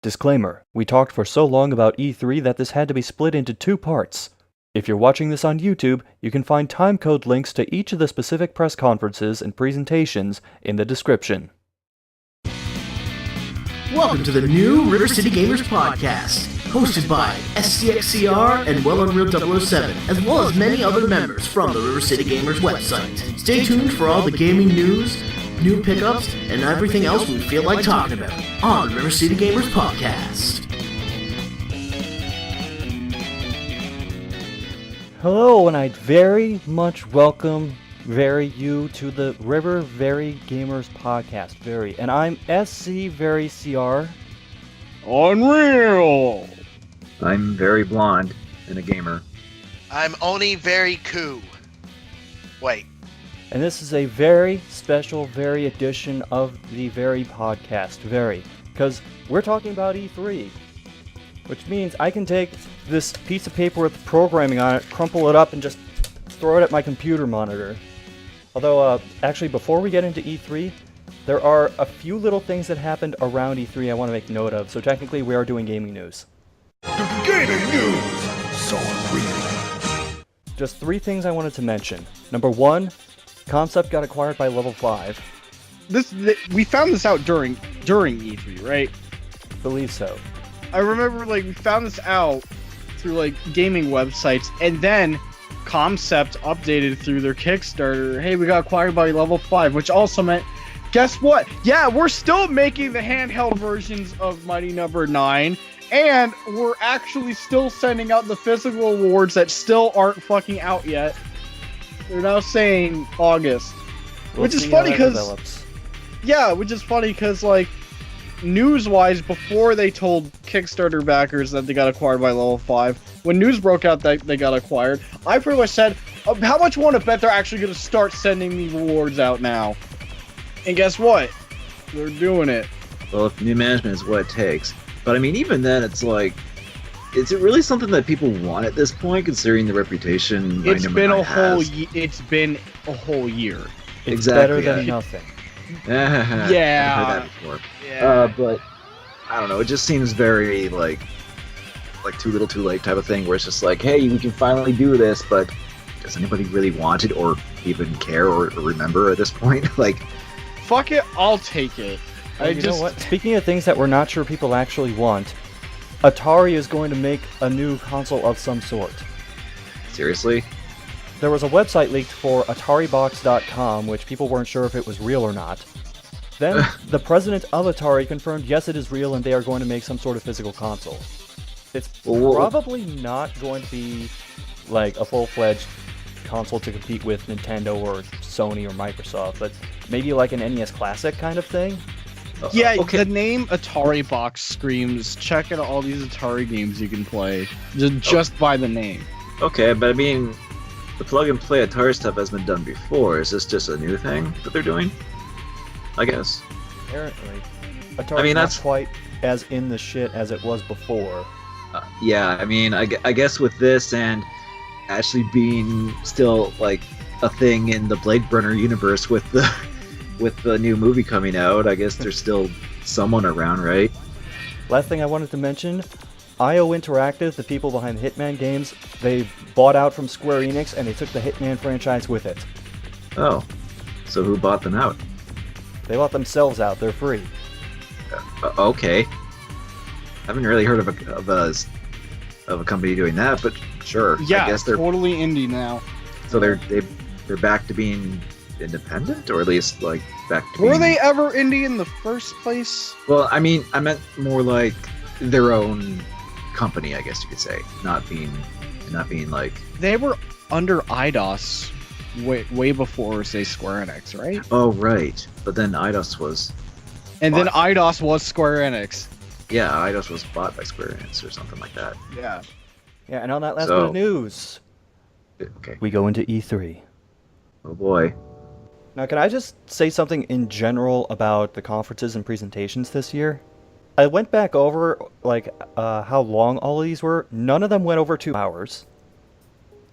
Disclaimer, we talked for so long about E3 that this had to be split into two parts. If you're watching this on YouTube, you can find timecode links to each of the specific press conferences and presentations in the description. Welcome to the new RiverCityGamers podcast, hosted by SCXCR and Well Unreal 007, as well as many other members from the RiverCityGamers website. Stay tuned for all the gaming news, new pickups, and everything else we feel like talking about on the RiverCityGamers podcast. Hello, and I'd very much welcome you to the RiverCityGamers podcast, and I'm SCVeryCR. Unreal! I'm very blonde and a gamer. I'm Oni Very Cool. Wait. And this is a very special, very edition of the Very podcast, because we're talking about E3, which means I can take this piece of paper with programming on it, crumple it up, and just throw it at my computer monitor. Although, actually, before we get into E3, there are a few little things that happened around E3 I want to make note of, so technically we are doing gaming news. Gaming news! So unreal. Just three things I wanted to mention. Number one, Concept got acquired by Level 5. We found this out during E3, right? Believe so. I remember, we found this out through, gaming websites, and then Concept updated through their Kickstarter, hey, we got acquired by Level 5, which also meant, guess what? Yeah, we're still making the handheld versions of Mighty Number 9, and we're actually still sending out the physical awards that still aren't fucking out yet. They're now saying August. Which is funny because... Yeah, which is funny because, news-wise, before they told Kickstarter backers that they got acquired by Level 5, when news broke out that they got acquired, I pretty much said, how much you want to bet they're actually going to start sending the rewards out now? And guess what? They're doing it. Well, if new management is what it takes. But I mean, even then, it's is it really something that people want at this point, considering the reputation? It's been a whole year. It's exactly, better than nothing. Yeah. I've heard that before. Yeah. But I don't know. It just seems very like too little, too late type of thing, where it's just hey, we can finally do this, but does anybody really want it, or even care, or remember at this point? Fuck it, I'll take it. You know what? Speaking of things that we're not sure people actually want, Atari is going to make a new console of some sort. Seriously? There was a website leaked for AtariBox.com, which people weren't sure if it was real or not. Then, the president of Atari confirmed, yes, it is real, and they are going to make some sort of physical console. It's probably not going to be, a full-fledged console to compete with Nintendo or Sony or Microsoft, but maybe an NES Classic kind of thing? Yeah, okay. The name Atari Box screams, check out all these Atari games you can play, just by the name. Okay, but I mean, the plug-and-play Atari stuff has been done before. Is this just a new thing that they're doing? I guess. Apparently. Atari's not quite as in the shit as it was before. Yeah, I mean, I guess with this and actually being still, a thing in the Blade Runner universe with the new movie coming out, I guess there's still someone around, right? Last thing I wanted to mention, IO Interactive, the people behind the Hitman games, they bought out from Square Enix and they took the Hitman franchise with it. Oh, so who bought them out? They bought themselves out, they're free. Okay. Haven't really heard of a company doing that, but sure. Yeah, I guess they're totally indie now. So they're back to being independent, or at least back to Were they ever indie in the first place? Well, I mean, I meant more their own company, I guess you could say, not being they were under IDOS way before, say, Square Enix, right? Oh, right. But then IDOS was then IDOS was Square Enix. Yeah, IDOS was bought by Square Enix or something like that. Yeah. Yeah, and on that last bit of news, okay, we go into E3. Oh boy. Now, can I just say something in general about the conferences and presentations this year? I went back over, how long all of these were. None of them went over 2 hours.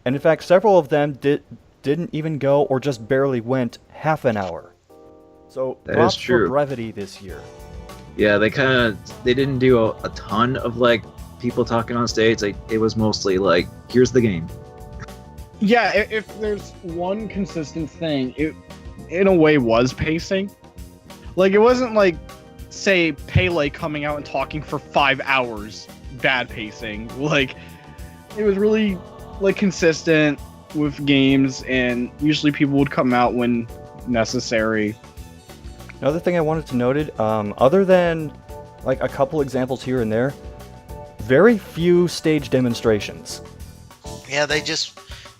And in fact, several of them didn't even go, or just barely went, half an hour. So, props for brevity this year. Yeah, they didn't do a ton of like people talking on stage. Like it was mostly like, here's the game. Yeah, if there's one consistent thing, it in a way was pacing. Like it wasn't like, say, Pele coming out and talking for 5 hours. Bad pacing. Like it was really like consistent with games, and usually people would come out when necessary. Another thing I wanted to note, other than like a couple examples here and there, very few stage demonstrations. Yeah,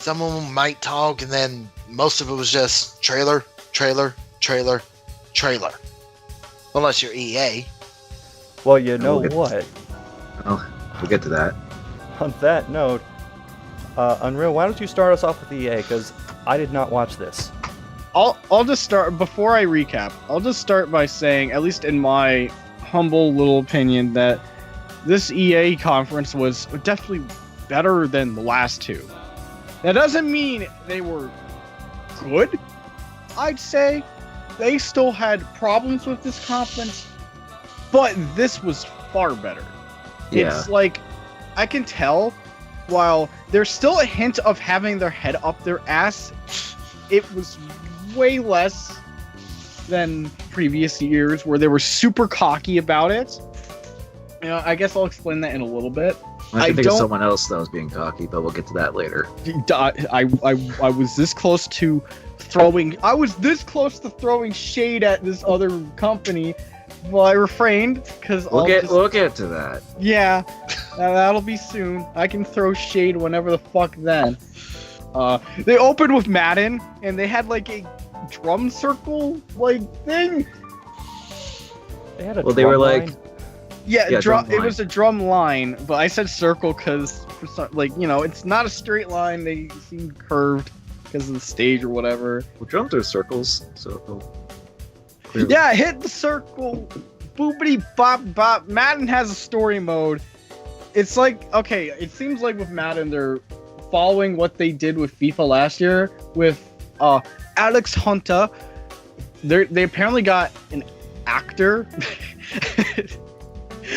some of them might talk, and then most of it was just trailer, trailer, trailer, trailer. Unless you're EA. Well, you know what? Oh, we'll get to that. On that note, Unreal, why don't you start us off with EA, because I did not watch this. I'll just start, before I recap, I'll just start by saying, at least in my humble little opinion, that this EA conference was definitely better than the last two. That doesn't mean they were good, I'd say. They still had problems with this conference, but this was far better. Yeah. It's like, I can tell, while there's still a hint of having their head up their ass, it was way less than previous years where they were super cocky about it. You know, I guess I'll explain that in a little bit. I think of someone else that was being cocky, but we'll get to that later. I was this close to throwing shade at this other company, but I refrained because we'll get to that. Yeah, that'll be soon. I can throw shade whenever the fuck then. They opened with Madden, and they had like a drum circle like thing. They had a they were line? like, yeah, drum it line. was a drum line, but I said circle because for some, like, you know, it's not a straight line. They seem curved because of the stage or whatever. Well, drums are circles, so clearly. Yeah, hit the circle, boopity bop bop. Madden has a story mode. It's like, okay, it seems like with Madden they're following what they did with FIFA last year with Alex Hunter. They apparently got an actor.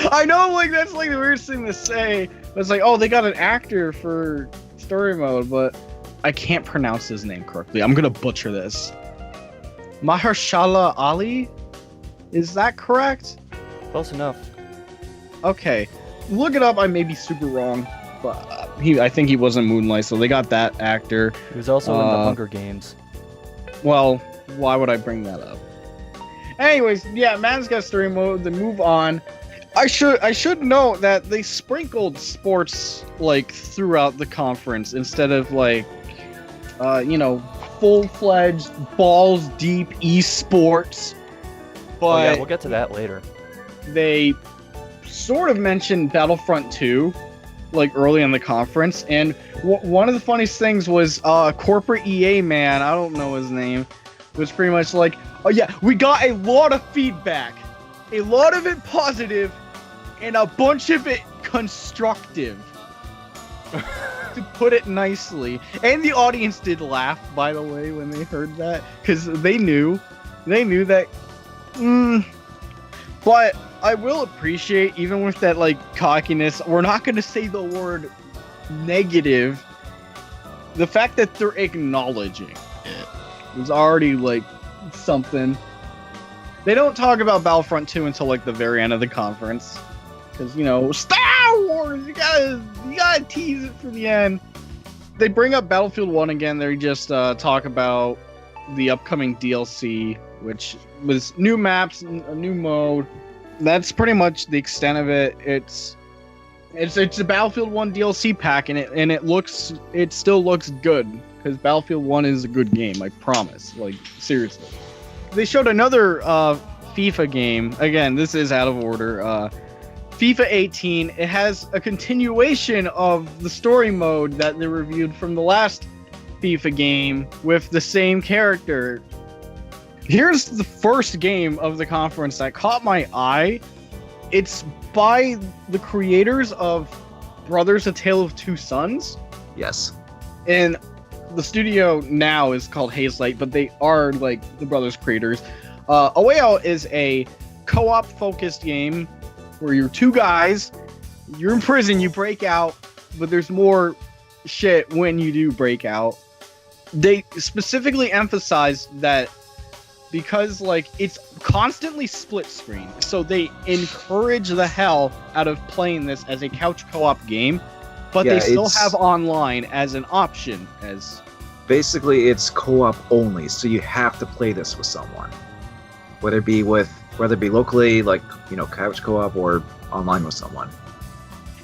I know, like, that's like the weirdest thing to say. But it's like, oh, they got an actor for story mode, but I can't pronounce his name correctly. I'm gonna butcher this. Mahershala Ali? Is that correct? Close enough. Okay. Look it up, I may be super wrong. But I think he was in Moonlight, so they got that actor. He was also in the Hunger Games. Well, why would I bring that up? Anyways, yeah, Madden's got story mode. They move on. I should note that they sprinkled sports like throughout the conference instead of like, full-fledged balls deep esports. But yeah, we'll get to that later. They sort of mentioned Battlefront 2, like early in the conference, and one of the funniest things was corporate EA man, I don't know his name, was pretty much like, oh yeah, we got a lot of feedback, a lot of it positive, and a bunch of it constructive. To put it nicely. And the audience did laugh, by the way, when they heard that, because they knew that. But I will appreciate, even with that like cockiness, we're not going to say the word negative, the fact that they're acknowledging it was already like something. They don't talk about Battlefront 2 until like the very end of the conference, because, you know, Star Wars, you gotta tease it for the end. They bring up Battlefield 1 again. They just talk about the upcoming DLC, which was new maps, a new mode. That's pretty much the extent of it. It's a Battlefield 1 DLC pack, and it still looks good, because Battlefield 1 is a good game, I promise. Like, seriously. They showed another FIFA game. Again, this is out of order. FIFA 18. It has a continuation of the story mode that they reviewed from the last FIFA game with the same character. Here's the first game of the conference that caught my eye. It's by the creators of Brothers: A Tale of Two Sons. Yes. And the studio now is called Hazelight, but they are like the brothers creators. A Way Out is a co-op focused game where you're two guys, you're in prison, you break out, but there's more shit when you do break out. They specifically emphasize that because like it's constantly split screen, so they encourage the hell out of playing this as a couch co-op game, but they still have online as an option. As basically it's co-op only, so you have to play this with someone, whether it be locally, like, you know, couch co-op, or online with someone.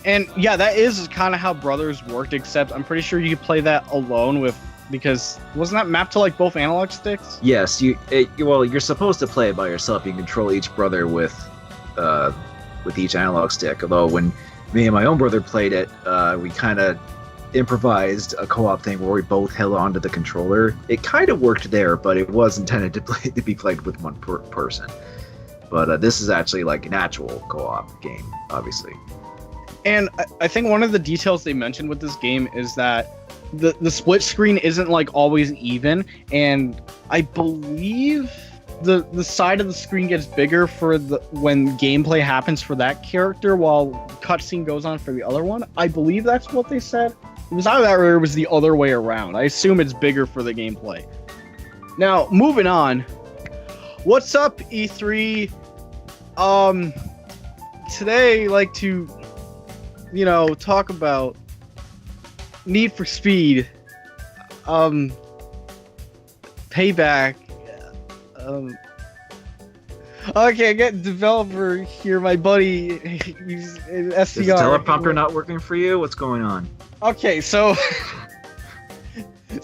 And yeah, that is kind of how Brothers worked, except I'm pretty sure you could play that alone with, because wasn't that mapped to like both analog sticks? Yes, you're supposed to play it by yourself. You can control each brother with each analog stick. Although when me and my own brother played it, we kind of improvised a co-op thing where we both held onto the controller. It kind of worked there, but it was intended to be played with one person. But this is actually like an actual co-op game, obviously. And I think one of the details they mentioned with this game is that the split screen isn't like always even, and I believe the side of the screen gets bigger for when gameplay happens for that character, while cutscene goes on for the other one. I believe that's what they said. It was either that or it was the other way around. I assume it's bigger for the gameplay. Now, moving on. What's up, E3? Today, I'd like to, talk about Need for Speed, Payback. Okay, I got developer here, my buddy. He's an SDR. Is the teleprompter not working for you? What's going on? Okay, so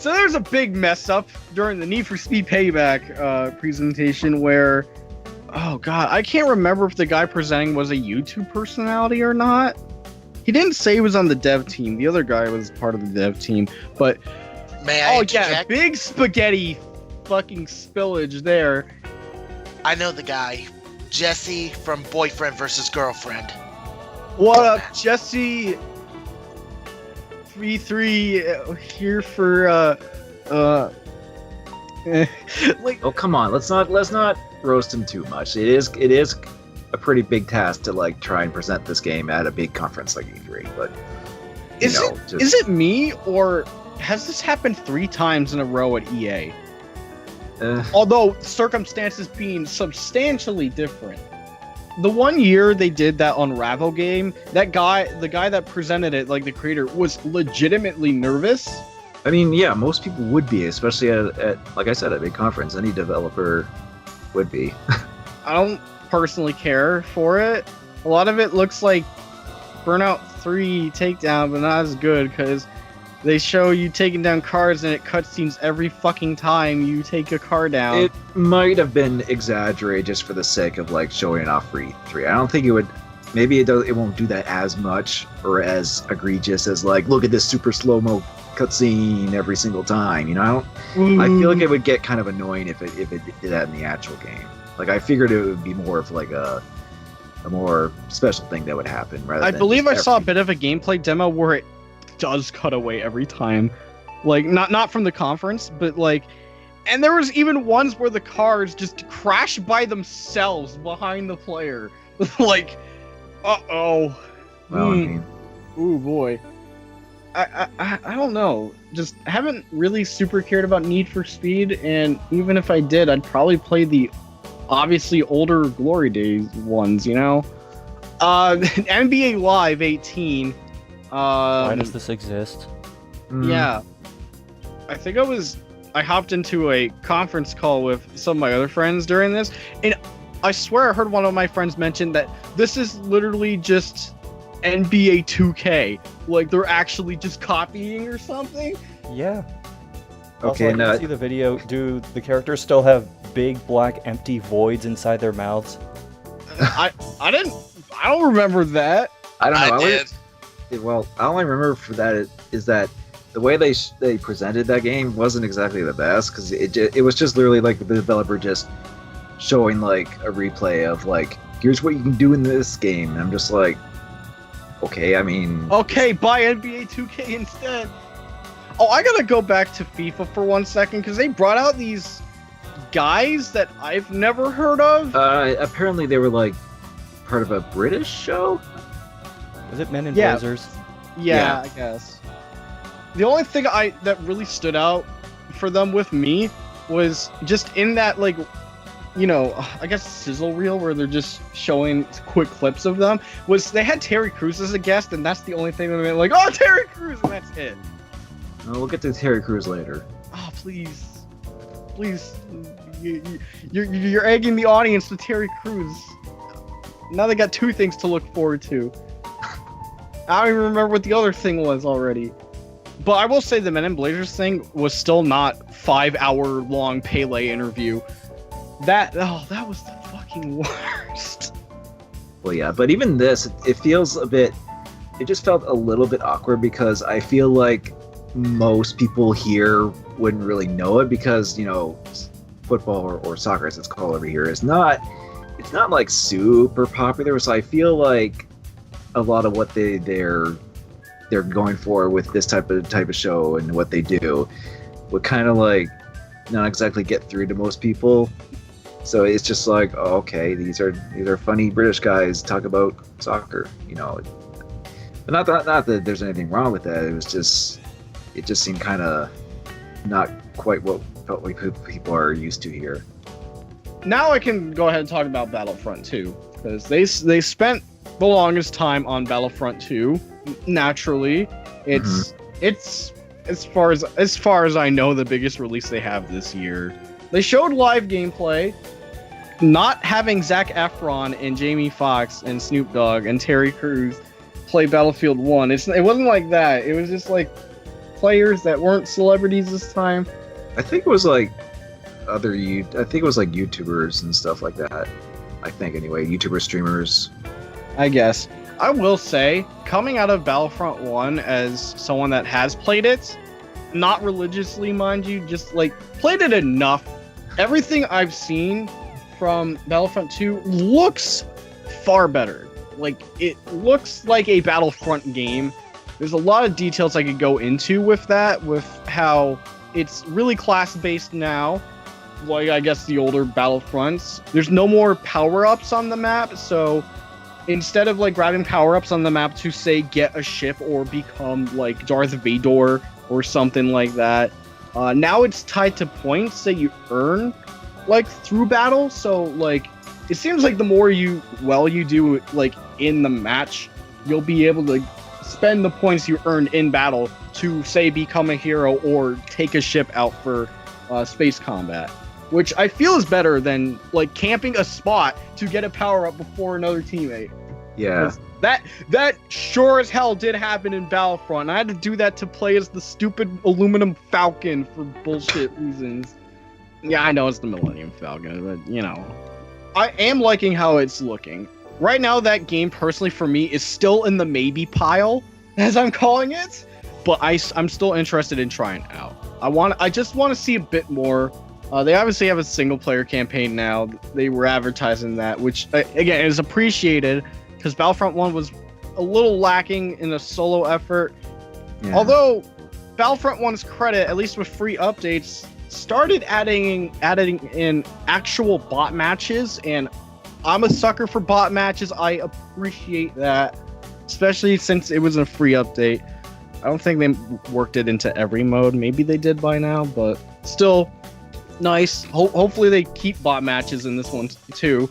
there's a big mess up during the Need for Speed Payback presentation where, oh god, I can't remember if the guy presenting was a YouTube personality or not. He didn't say he was on the dev team. The other guy was part of the dev team, but interject? Big spaghetti fucking spillage there. I know the guy, Jesse from Boyfriend vs. Girlfriend. What up, Jesse? 3-3 here for like. Oh, come on, let's not roast him too much. It is a pretty big task to like try and present this game at a big conference like E3, but is it me, or has this happened 3 times in a row at EA? Although circumstances being substantially different. The one year they did that Unravel game, the guy that presented it, like the creator, was legitimately nervous. I mean, yeah, most people would be, especially at like I said, at a big conference. Any developer would be. I don't personally care for it. A lot of it looks like Burnout 3 Takedown, but not as good, because they show you taking down cars and it cutscenes every fucking time you take a car down. It might have been exaggerated just for the sake of like showing off for E3. I don't think it would. Maybe it won't do that as much or as egregious as like, look at this super slow-mo cutscene every single time. I feel like it would get kind of annoying if it did that in the actual game. Like, I figured it would be more of like a more special thing that would happen rather than. I believe I saw a bit of a gameplay demo where it does cut away every time, like not from the conference, but like, and there was even ones where the cars just crash by themselves behind the player. Like, well, I mean, ooh boy, I don't know, just haven't really super cared about Need for Speed, and even if I did, I'd probably play the obviously older Glory Days ones, NBA Live 18. Why does this exist? Yeah. I think I hopped into a conference call with some of my other friends during this, and I swear I heard one of my friends mention that this is literally just NBA 2K. Like, they're actually just copying or something? Yeah. Okay, also, I didn't see the video. Do the characters still have big black empty voids inside their mouths? I don't remember that. I don't know. I did. Well, all I remember for that is that the way they presented that game wasn't exactly the best, because it was just literally like the developer just showing like a replay of like, here's what you can do in this game. And I'm just like, okay, I mean, okay, buy NBA 2K instead. Oh, I gotta go back to FIFA for 1 second, because they brought out these guys that I've never heard of. Apparently they were like part of a British show. Was it Men in Yeah. Blazers? Yeah, I guess. The only thing that really stood out for them with me was just in that, like, you know, I guess sizzle reel where they're just showing quick clips of them, was they had Terry Crews as a guest, and that's the only thing that they were like, oh, Terry Crews, and that's it. We'll get to Terry Crews later. Oh, please. You're egging the audience to Terry Crews. Now they got two things to look forward to. I don't even remember what the other thing was already. But I will say the Men in Blazers thing was still not 5-hour-long Pele interview. That was the fucking worst. Well, yeah, but even this, it feels a bit. It just felt a little bit awkward because I feel like most people here wouldn't really know it because, you know, football or soccer as it's called over here is not. It's not like super popular. So I feel like a lot of what they're going for with this type of show and what they do would kind of like not exactly get through to most people. So it's just like, oh, okay, these are funny British guys talk about soccer, you know. But not that there's anything wrong with that. It just seemed kind of not quite what felt like people are used to here. Now I can go ahead and talk about Battlefront 2 because they spent the longest time on Battlefront 2. Naturally, it's as far as I know the biggest release they have this year. They showed live gameplay. Not having Zac Efron and Jamie Foxx and Snoop Dogg and Terry Crews play Battlefield 1. It wasn't like that. It was just like players that weren't celebrities this time. I think it was like YouTubers and stuff like that. I think anyway, YouTuber streamers. I guess. I will say, coming out of Battlefront 1 as someone that has played it, not religiously, mind you, just like played it enough. Everything I've seen from Battlefront 2 looks far better. Like, it looks like a Battlefront game. There's a lot of details I could go into with that, with how it's really class-based now. Like, I guess the older Battlefronts. There's no more power-ups on the map, so instead of like grabbing power-ups on the map to say get a ship or become like Darth Vader or something like that, now it's tied to points that you earn like through battle. So like it seems like the more you do like in the match, you'll be able to spend the points you earn in battle to say become a hero or take a ship out for space combat, which I feel is better than like camping a spot to get a power up before another teammate. Yeah. That sure as hell did happen in Battlefront. I had to do that to play as the stupid aluminum Falcon for bullshit reasons. Yeah, I know it's the Millennium Falcon, but you know, I am liking how it's looking. Right now, that game personally for me is still in the maybe pile, as I'm calling it. But I'm still interested in trying it out. I just want to see a bit more. They obviously have a single player campaign now. They were advertising that, which again is appreciated because Battlefront 1 was a little lacking in a solo effort. Yeah. Although Battlefront 1's credit, at least with free updates, started adding in actual bot matches, and I'm a sucker for bot matches. I appreciate that, especially since it was a free update. I don't think they worked it into every mode. Maybe they did by now, but still nice. Hopefully they keep bot matches in this one too.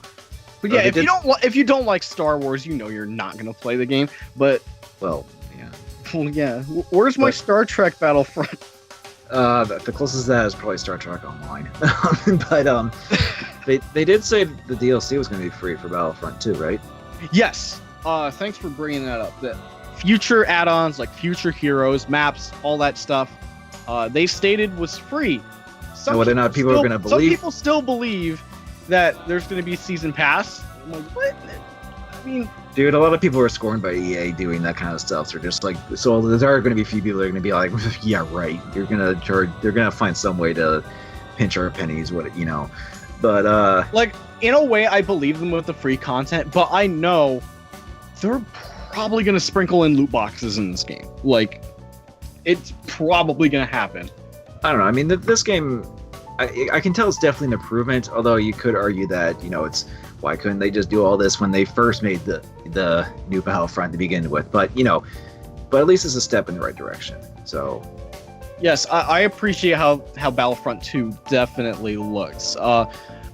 But yeah, if you don't like Star Wars, you know you're not gonna play the game. But well, yeah. Well, yeah. Where's my Star Trek Battlefront? The closest to that is probably Star Trek Online. But they did say the DLC was going to be free for Battlefront 2, right? Yes. Thanks for bringing that up. The future add-ons like future heroes, maps, all that stuff, they stated was free. Whether or not people are going to believe. Some people still believe that there's going to be a season pass. I'm like, what? I mean, dude, a lot of people are scorned by EA doing that kind of stuff. So they're just like, so there are going to be a few people that are going to be like, yeah, right. They're going to find some way to pinch our pennies, you know. But like in a way, I believe them with the free content, but I know they're probably going to sprinkle in loot boxes in this game. Like, it's probably going to happen. I don't know. I mean, this game, I can tell it's definitely an improvement. Although you could argue that it's why couldn't they just do all this when they first made the new Battlefront to begin with? But but at least it's a step in the right direction. So. Yes, I appreciate how Battlefront 2 definitely looks.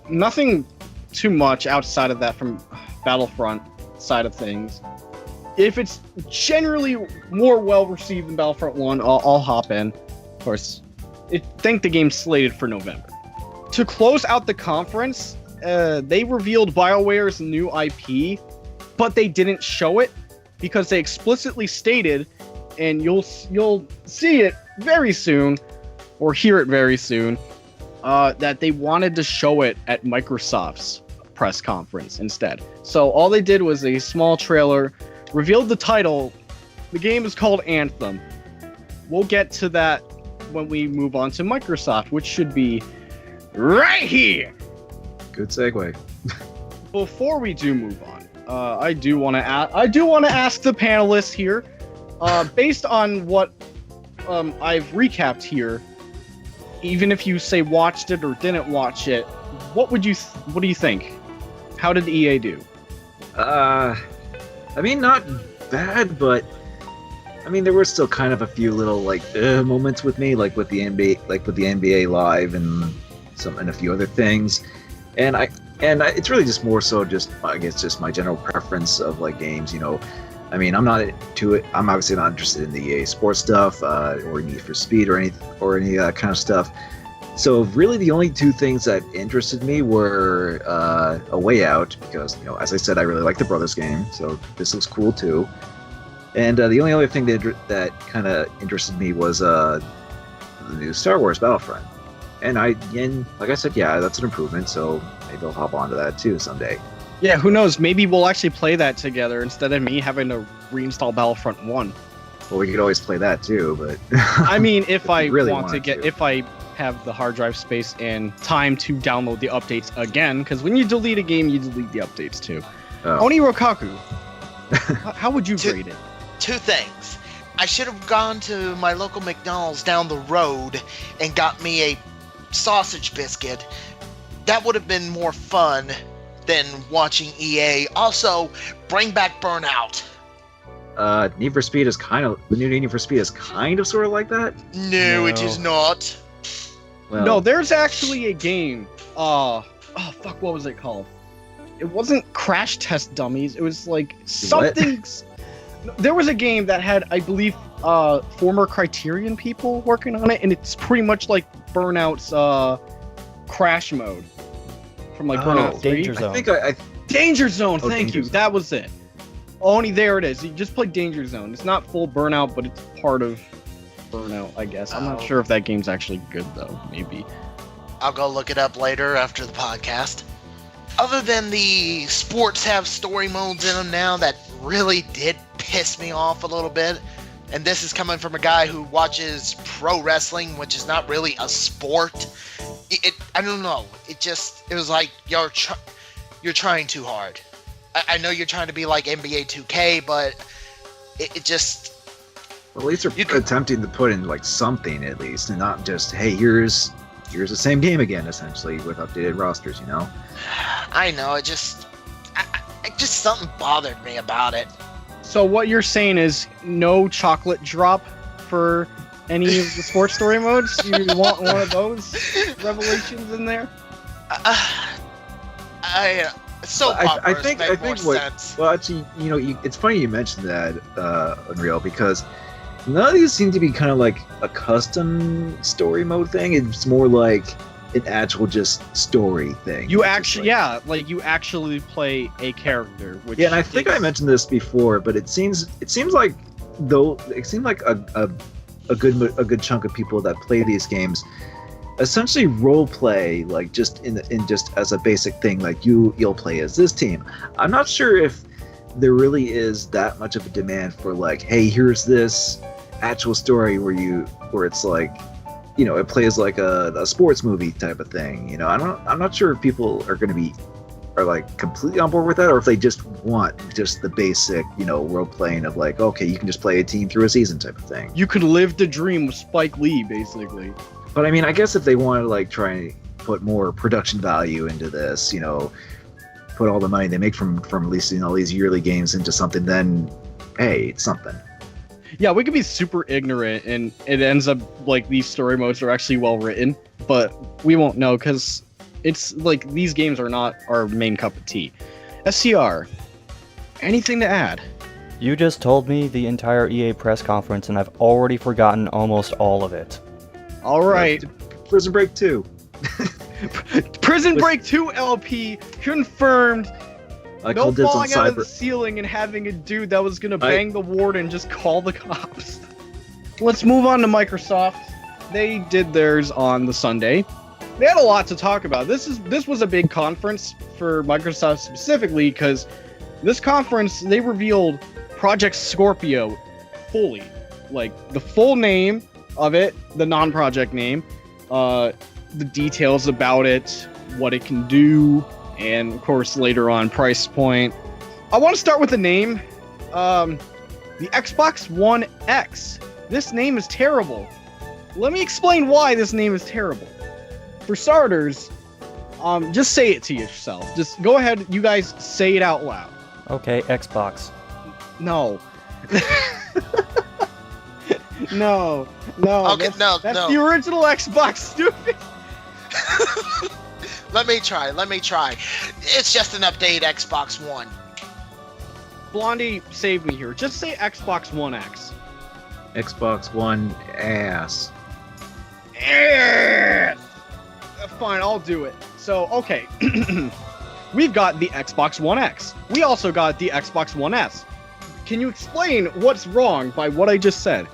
Nothing too much outside of that from Battlefront side of things. If it's generally more well received than Battlefront 1, I'll hop in. Of course, I think the game's slated for November. To close out the conference, they revealed BioWare's new IP, but they didn't show it because they explicitly stated, and you'll see it very soon, or hear it very soon, that they wanted to show it at Microsoft's press conference instead. So all they did was a small trailer, revealed the title. The game is called Anthem. We'll get to that when we move on to Microsoft, which should be right here. Good segue. Before we do move on, I do want to ask the panelists here, based on what I've recapped here, even if you say watched it or didn't watch it, what do you think? How did EA do? I mean, not bad, but I mean, there were still kind of a few little moments with me, like with the NBA Live and a few other things, and it's really just more so just, I guess, just my general preference of games. I mean, I'm obviously not interested in the EA Sports stuff or Need for Speed or any of that kind of stuff. So really, the only two things that interested me were A Way Out, because as I said, I really like the Brothers game, so this looks cool too. And the only other thing that kind of interested me was the new Star Wars Battlefront. And like I said, yeah, that's an improvement. So maybe I'll hop onto that too someday. Yeah, who knows? Maybe we'll actually play that together instead of me having to reinstall Battlefront 1. Well, we could always play that too, but I mean, if I really if I have the hard drive space and time to download the updates again, because when you delete a game, you delete the updates too. Oh. Oni Rokaku, how would you rate it? Two things. I should have gone to my local McDonald's down the road and got me a sausage biscuit. That would have been more fun than watching EA. Also, bring back Burnout. Need for Speed is the new Need for Speed is kind of sort of like that. No, it is not. Well, No, there's actually a game. What was it called? It wasn't Crash Test Dummies. It was like something. There was a game that had, I believe, former Criterion people working on it, and it's pretty much like Burnout's Crash mode from Burnout 3. Danger Zone. I think Danger Zone. Oh, Thank Danger you. Zone. That was it. Only there it is. You just play Danger Zone. It's not full Burnout, but it's part of Burnout, I guess. I'm not sure if that game's actually good though. Maybe. I'll go look it up later after the podcast. Other than the sports have story modes in them now, that really did piss me off a little bit. And this is coming from a guy who watches pro wrestling, which is not really a sport. I don't know. It was like you're trying too hard. I know you're trying to be like NBA 2K, but it just. Well, at least they're attempting to put in something at least, and not just, hey, here's the same game again, essentially, with updated rosters. I know. It just something bothered me about it. So what you're saying is no chocolate drop for any of the sports story modes? You want one of those revelations in there? Soap operas make more sense. Well, actually, it's funny you mentioned that, Unreal, because none of these seem to be kind of like a custom story mode thing. It's more like an actual just story thing. You actually, you actually play a character. Which and I think I mentioned this before, but it seems like a good chunk of people that play these games essentially role play, just just as a basic thing, you'll play as this team. I'm not sure if there really is that much of a demand for hey, here's this actual story where it's it plays like a sports movie type of thing. I'm not sure if people are going to be completely on board with that, or if they just want just the basic role playing of okay, you can just play a team through a season type of thing. You could live the dream with Spike Lee, basically. But I mean, I guess if they want to like try and put more production value into this, you know, put all the money they make from releasing all these yearly games into something, then hey, it's something. Yeah, we could be super ignorant and it ends up like these story modes are actually well written, but we won't know because it's like these games are not our main cup of tea. SCR, anything to add? You just told me the entire EA press conference and I've already forgotten almost all of it. All right. Prison Break 2. Prison Break 2 LP confirmed. No falling out of the ceiling and having a dude that was gonna bang the warden just call the cops. Let's move on to Microsoft. They did theirs on the Sunday. They had a lot to talk about. This was a big conference for Microsoft specifically because this conference they revealed Project Scorpio fully, like the full name of it, the non-project name, the details about it, what it can do. And of course, later on, price point. I want to start with the name. The Xbox One X. This name is terrible. Let me explain why this name is terrible. For starters, just say it to yourself. Just go ahead, you guys say it out loud. Okay, Xbox. No. No. Okay, that's the original Xbox, stupid. Let me try. It's just an update Xbox One. Blondie, save me here. Just say Xbox One X. Xbox One ass. Fine, I'll do it. So, okay. We've got the Xbox One X. We also got the Xbox One S. Can you explain what's wrong by what I just said?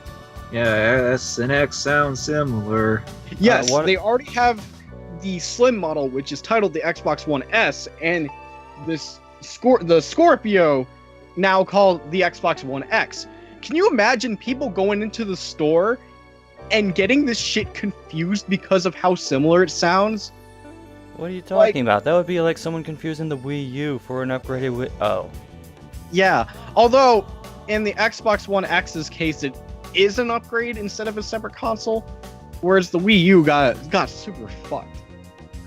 Yeah, S and X sound similar. Yes, they already have the slim model, which is titled the Xbox One S, and the Scorpio, now called the Xbox One X. Can you imagine people going into the store and getting this shit confused because of how similar it sounds? What are you talking about? That would be like someone confusing the Wii U for an upgraded Wii. Oh. Yeah, although in the Xbox One X's case, it is an upgrade instead of a separate console, whereas the Wii U got super fucked.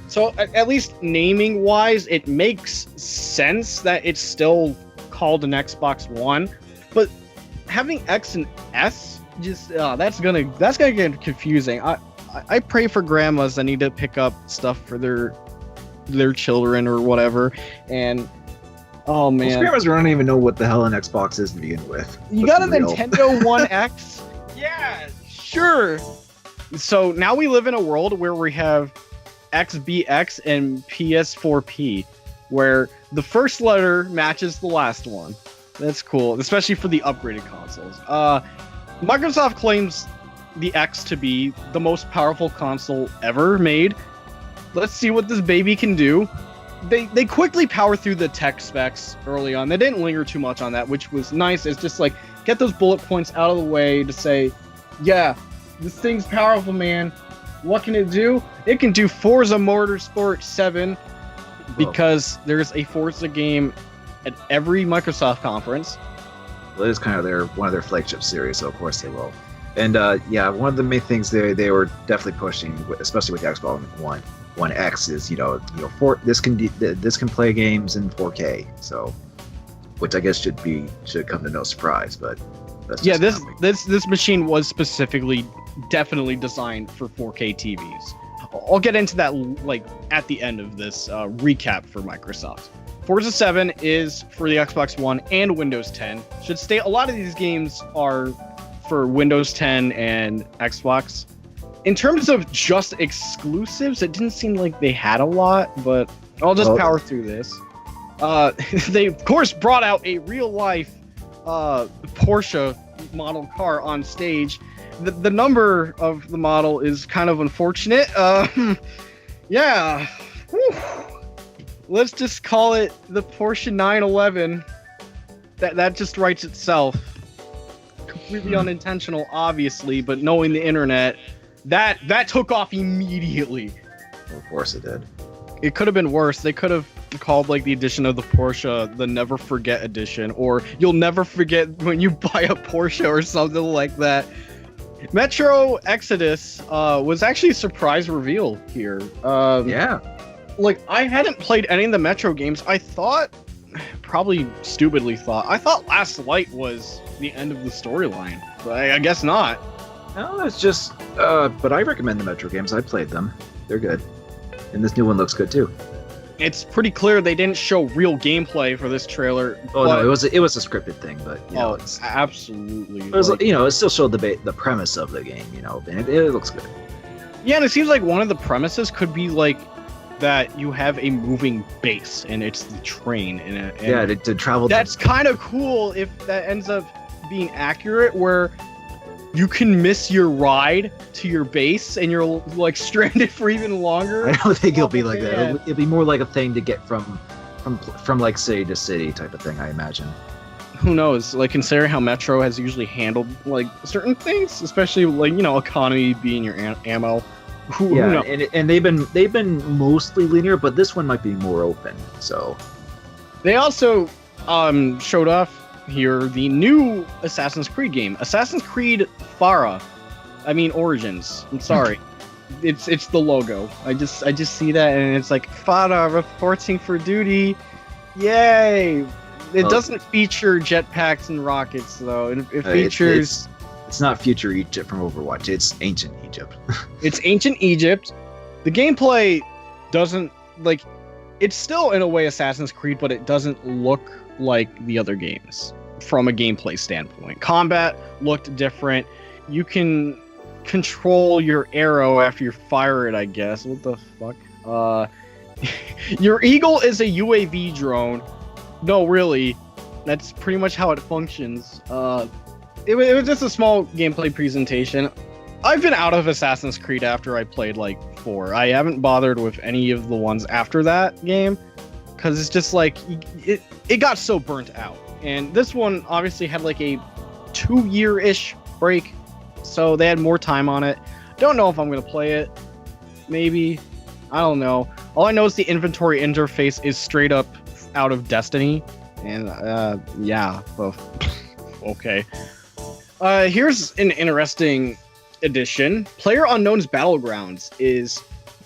So at least naming wise, it makes sense that it's still called an Xbox One, but having X and S just that's gonna get confusing. I pray for grandmas that need to pick up stuff for their children or whatever, and oh man, most grandmas don't even know what the hell an Xbox is to begin with. You got a Nintendo One X? Yeah, sure. So now we live in a world where we have XBX and PS4P, where the first letter matches the last one. That's cool, especially for the upgraded consoles. Microsoft claims the X to be the most powerful console ever made. Let's see what this baby can do. They quickly power through the tech specs early on. They didn't linger too much on that, which was nice. It's just like, get those bullet points out of the way to say, yeah, this thing's powerful, man. What can it do? It can do Forza Motorsport 7 because there's a Forza game at every Microsoft conference. Well, it is kind of one of their flagship series, so of course they will. And yeah, one of the main things they were definitely pushing, especially with the Xbox One X, is this can play games in 4K. So, which I guess should come to no surprise, but that's yeah, this machine was definitely designed for 4K TVs. I'll get into that like at the end of this recap for Microsoft. Forza 7 is for the Xbox One and Windows 10. Should state a lot of these games are for Windows 10 and Xbox. In terms of just exclusives, it didn't seem like they had a lot, but I'll just power through this. They of course brought out a real life Porsche model car on stage. The number of the model is kind of unfortunate. Yeah. Whew. Let's just call it the Porsche 911. That just writes itself. Completely unintentional, obviously, but knowing the internet, that took off immediately. Of course it did. It could have been worse. They could have called like the edition of the Porsche the Never Forget edition, or you'll never forget when you buy a Porsche or something like that. Metro Exodus was actually a surprise reveal here. Yeah. Like, I hadn't played any of the Metro games. I thought, probably stupidly thought, I thought Last Light was the end of the storyline. But I guess not. No, it's just. But I recommend the Metro games. I played them. They're good, and this new one looks good too. It's pretty clear they didn't show real gameplay for this trailer. Oh no, it was a scripted thing, but you know, it's absolutely. It was, it still showed the premise of the game, and it looks good. Yeah, and it seems like one of the premises could be like that you have a moving base, and it's the train. And to travel. That's kind of cool if that ends up being accurate, where you can miss your ride to your base and you're like stranded for even longer. I don't think it'll be like that. It'll be more like a thing to get from like city to city type of thing, I imagine. Who knows? Like, considering how Metro has usually handled like certain things, especially like economy being your ammo. Who knows? And they've been mostly linear, but this one might be more open. So they also showed off here the new Assassin's Creed game, Assassin's Creed Origins. I'm sorry, it's the logo. I just see that and it's like Farah reporting for duty. Yay! It doesn't feature jetpacks and rockets though. It features. It's not future Egypt from Overwatch. It's ancient Egypt. It's ancient Egypt. The gameplay doesn't like. It's still in a way Assassin's Creed, but it doesn't look like the other games from a gameplay standpoint. Combat looked different. You can control your arrow after you fire it, I guess. What the fuck? Your Eagle is a UAV drone. No, really. That's pretty much how it functions. It was just a small gameplay presentation. I've been out of Assassin's Creed after I played like 4. I haven't bothered with any of the ones after that game because it's just like it got so burnt out. And this one obviously had like a 2-year-ish break, so they had more time on it. Don't know if I'm gonna play it. Maybe. I don't know. All I know is the inventory interface is straight up out of Destiny, and yeah. Well, okay. Here's an interesting addition. PlayerUnknown's Battlegrounds is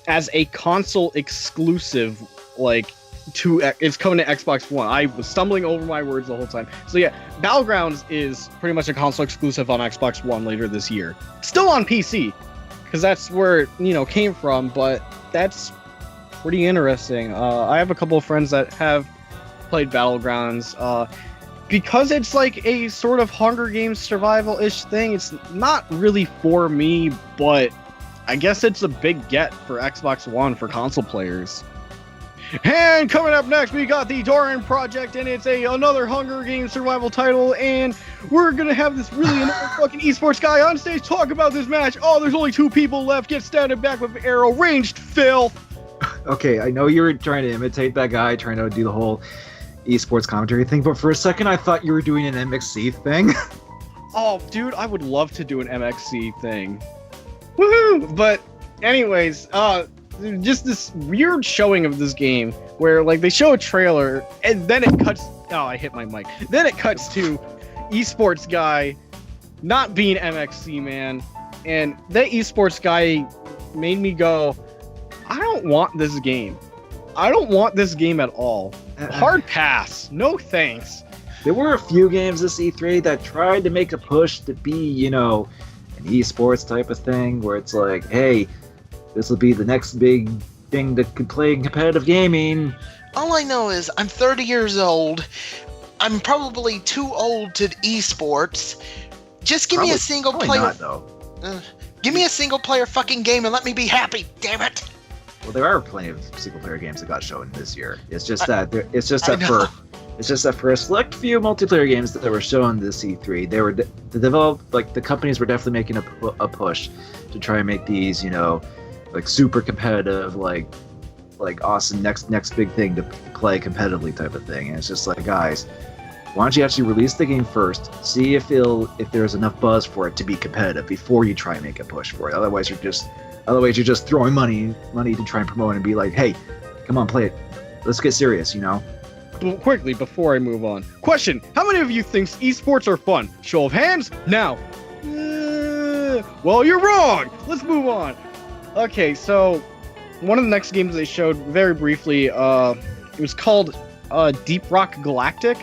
as a console exclusive, like it's coming to Xbox One. I was stumbling over my words the whole time. So yeah, Battlegrounds is pretty much a console exclusive on Xbox One later this year. Still on PC, because that's where it came from. But that's pretty interesting. I have a couple of friends that have played Battlegrounds. Because it's like a sort of Hunger Games survival-ish thing, it's not really for me, but I guess it's a big get for Xbox One for console players. And coming up next, we got the Doran Project, and it's another Hunger Games survival title, and we're gonna have this really annoying fucking esports guy on stage talk about this match. Oh, there's only 2 people left. Get standing back with arrow ranged, Phil. Okay, I know you were trying to imitate that guy, trying to do the whole esports commentary thing, but for a second I thought you were doing an MXC thing. Oh, dude, I would love to do an MXC thing. Woohoo! But anyways, just this weird showing of this game where like they show a trailer and then it cuts. Oh, I hit my mic. Then it cuts to esports guy not being MXC, man, and that esports guy made me go, I don't want this game. I don't want this game at all. Hard pass. No thanks. There were a few games this E3 that tried to make a push to be, an esports type of thing, where it's like, hey, this will be the next big thing that could play in competitive gaming. All I know is I'm 30 years old. I'm probably too old to esports. Just give me a single player. Not, though. Give me a single player fucking game and let me be happy. Damn it. Well, there are plenty of single-player games that got shown this year. It's just that for a select few multiplayer games that were shown this E3, they were the companies were definitely making a push to try and make these, like super competitive, like awesome next big thing to play competitively type of thing. And it's just like, guys, why don't you actually release the game first, see if there's enough buzz for it to be competitive before you try and make a push for it. Otherwise, you're just throwing money to try and promote it and be like, hey, come on, play it. Let's get serious, Quickly, before I move on. Question, how many of you think esports are fun? Show of hands, now. Well, you're wrong. Let's move on. Okay, so one of the next games they showed very briefly, it was called Deep Rock Galactic.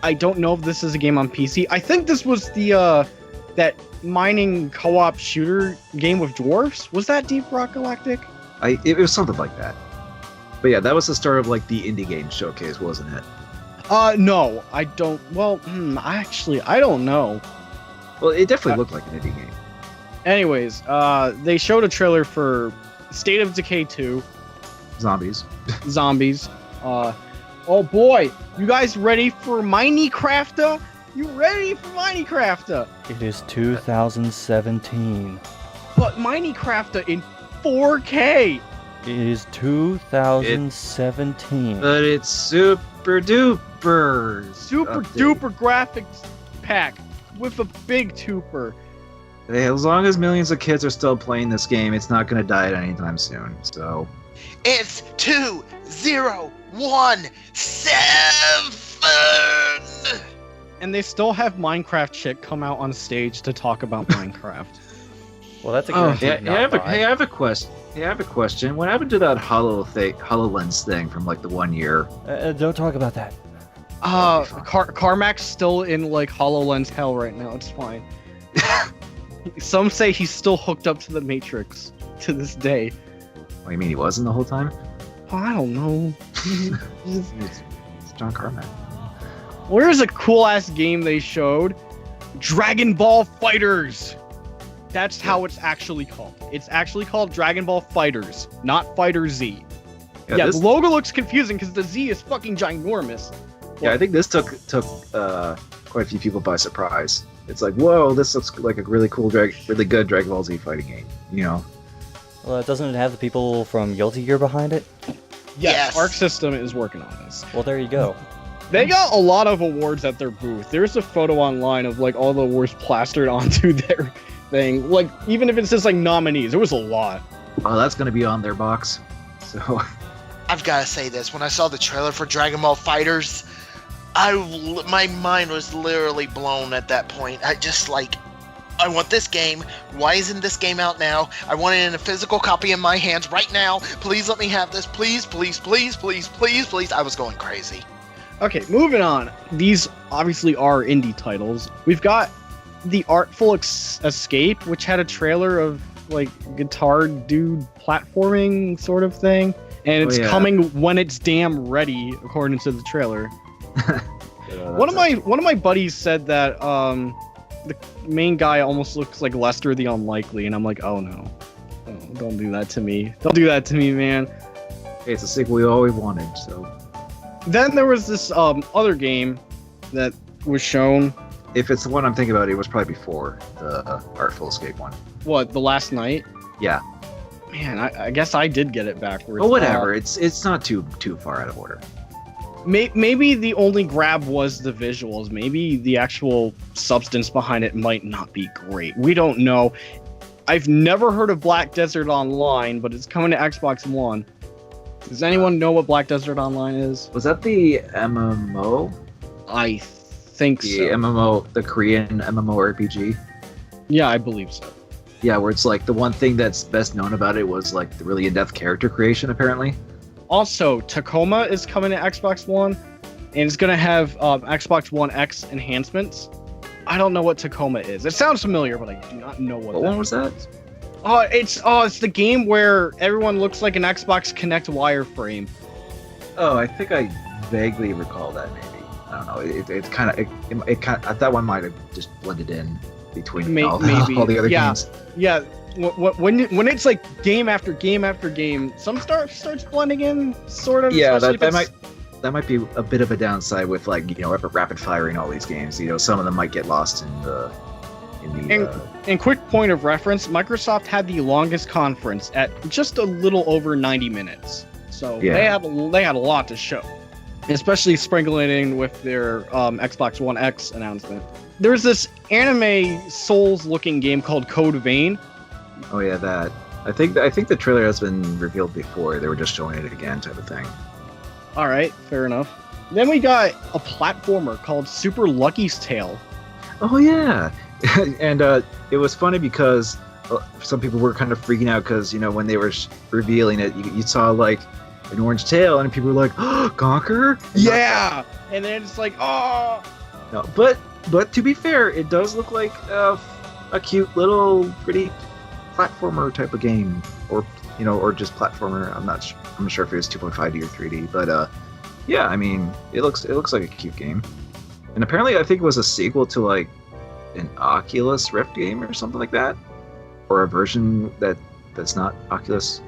I don't know if this is a game on PC. I think this was the that mining co-op shooter game with dwarves. Was that Deep Rock Galactic? It was something like that. But yeah, that was the start of like the indie game showcase, wasn't it? No, I don't. Well, I don't know. Well, it definitely looked like an indie game. Anyways, they showed a trailer for State of Decay 2. Zombies. Oh boy, you guys ready for Minecrafter? You ready for Minecrafter? It is 2017. But Minecrafter in 4K. It is 2017. But it's super duper. Duper graphics pack with a big tuper. Hey, as long as millions of kids are still playing this game, it's not going to die anytime soon. So It's 2017. And they still have Minecraft chick come out on stage to talk about Minecraft. Well, that's a I have a question. What happened to that HoloLens thing from like the 1 year? Don't talk about that. Carmack's still in like HoloLens hell right now. It's fine. Some say he's still hooked up to the Matrix to this day. What do you mean he wasn't the whole time? Oh, I don't know. It's John Carmack. Where's a cool ass game they showed? Dragon Ball Fighters. That's how it's actually called. It's actually called Dragon Ball Fighters, not Fighter Z. Yeah, the logo looks confusing because the Z is fucking ginormous. Yeah, I think this took quite a few people by surprise. It's like, whoa, this looks like a really cool, really good Dragon Ball Z fighting game. You know? Well, doesn't it have the people from Guilty Gear behind it? Yes. Arc System is working on this. Well, there you go. They got a lot of awards at their booth. There's a photo online of like all the awards plastered onto their thing. Like, even if it's just like nominees, there was a lot. Oh, that's gonna be on their box. So I've got to say this. When I saw the trailer for Dragon Ball Fighters, my mind was literally blown at that point. I want this game. Why isn't this game out now? I want it in a physical copy in my hands right now. Please let me have this. Please, please, please, please, please, please. I was going crazy. Okay, moving on. These obviously are indie titles. We've got The Artful Escape, which had a trailer of like guitar dude platforming sort of thing, and it's coming when it's damn ready, according to the trailer. One of my buddies said that the main guy almost looks like Lester the Unlikely, and I'm like, oh no, don't do that to me. Don't do that to me, man. Hey, it's a sequel we always wanted. So then there was this other game that was shown. If it's the one I'm thinking about, it was probably before the Artful Escape one. What, the Last Night? Yeah. Man, I guess I did get it backwards. Oh, whatever. It's not too far out of order. Maybe the only grab was the visuals. Maybe the actual substance behind it might not be great. We don't know. I've never heard of Black Desert Online, but it's coming to Xbox One. Does anyone know what Black Desert Online is? Was that the MMO? I think so. The MMO, the Korean MMORPG? Yeah, I believe so. Yeah, where it's like the one thing that's best known about it was like the really in-depth character creation, apparently. Also, Tacoma is coming to Xbox One, and it's going to have Xbox One X enhancements. I don't know what Tacoma is. It sounds familiar, but I do not know what one was that? It's the game where everyone looks like an Xbox Kinect wireframe. Oh, I think I vaguely recall that. Maybe I don't know. It kind of that one might have just blended in between all the other games. Yeah. When it's like game after game after game, some starts blending in, sort of. Yeah, that might be a bit of a downside with like rapid firing all these games. Some of them might get lost in the. And quick point of reference, Microsoft had the longest conference at just a little over 90 minutes. So they had a lot to show, especially sprinkling in with their Xbox One X announcement. There's this anime Souls-looking game called Code Vein. Oh yeah, that. I think the trailer has been revealed before. They were just showing it again, type of thing. All right, fair enough. Then we got a platformer called Super Lucky's Tale. Oh yeah, and it was funny because some people were kind of freaking out because, when they were revealing it, you saw like an orange tail, and people were like, "Oh, Conquer!" Yeah, and then it's like, oh. No, but to be fair, it does look like a cute little pretty platformer type of game, or just platformer. I'm not sure if it was 2.5D or 3D, but yeah, I mean, it looks like a cute game. And apparently, I think it was a sequel to like an Oculus Rift game or something like that, or a version that's not Oculus,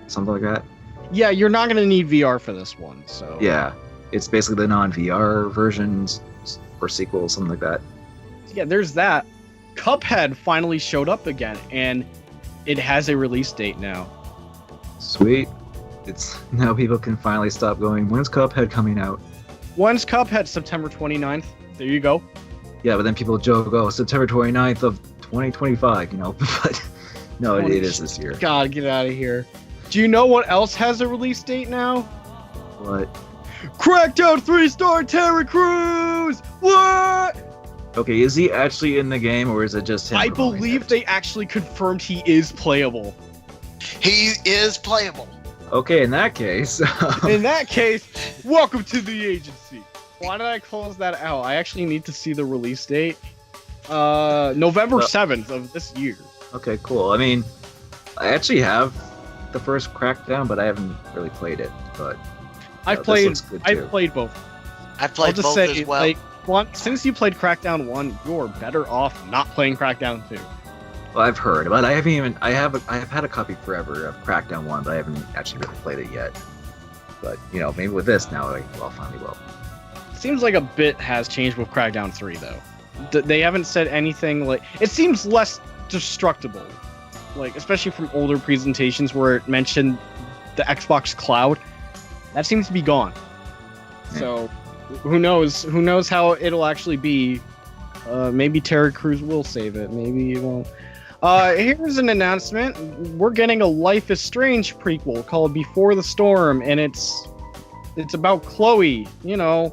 something like that. Yeah, you're not gonna need VR for this one, so. Yeah, it's basically the non-VR versions or sequel, something like that. Yeah, there's that. Cuphead finally showed up again, and it has a release date now. Sweet. It's now people can finally stop going, "When's Cuphead coming out?" When's Cuphead? September 29th. There you go. Yeah, but then people joke, "Oh, September 29th of 2025," but no, it is this year. God, get out of here. Do you know what else has a release date now? What? Crackdown 3-star Terry Crews! What? Okay, is he actually in the game, or is it just him? I believe they actually confirmed he is playable. He is playable. Okay, in that case. In that case, welcome to the agency. Why did I close that out? I actually need to see the release date. November 7th of this year. Okay, cool. I mean, I actually have the first Crackdown, but I haven't really played it. But I've played both. I've played both as well. Since you played Crackdown 1, you're better off not playing Crackdown 2. Well, I've heard, but I haven't even. I have had a copy forever of Crackdown 1, but I haven't actually really played it yet. But maybe with this now, I finally will. Seems like a bit has changed with Crackdown 3, though. They haven't said anything like. It seems less destructible, like especially from older presentations where it mentioned the Xbox Cloud. That seems to be gone. Yeah. So, who knows? Who knows how it'll actually be? Maybe Terry Crews will save it. Maybe he won't. Here's an announcement. We're getting a Life is Strange prequel called Before the Storm, and it's about Chloe. Yeah.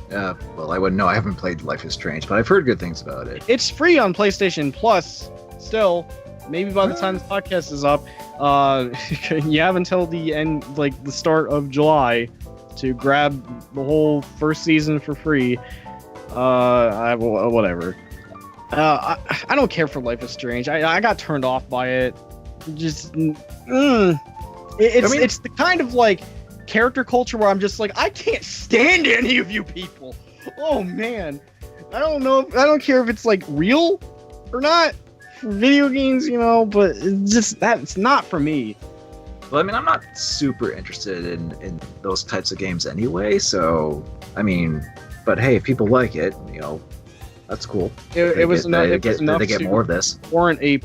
Well, I wouldn't know. I haven't played Life is Strange, but I've heard good things about it. It's free on PlayStation Plus. Still, maybe by the time this podcast is up, you have until the end, like the start of July, to grab the whole first season for free. Whatever. I don't care for Life is Strange. I got turned off by it. It's the kind of like character culture where I'm just like, I can't stand any of you people. Oh man, I don't know. I don't care if it's like real or not. For video games, but it's not for me. Well, I mean, I'm not super interested in those types of games anyway. So, I mean, but hey, if people like it, that's cool. It was enough. They get more of this. Warrant a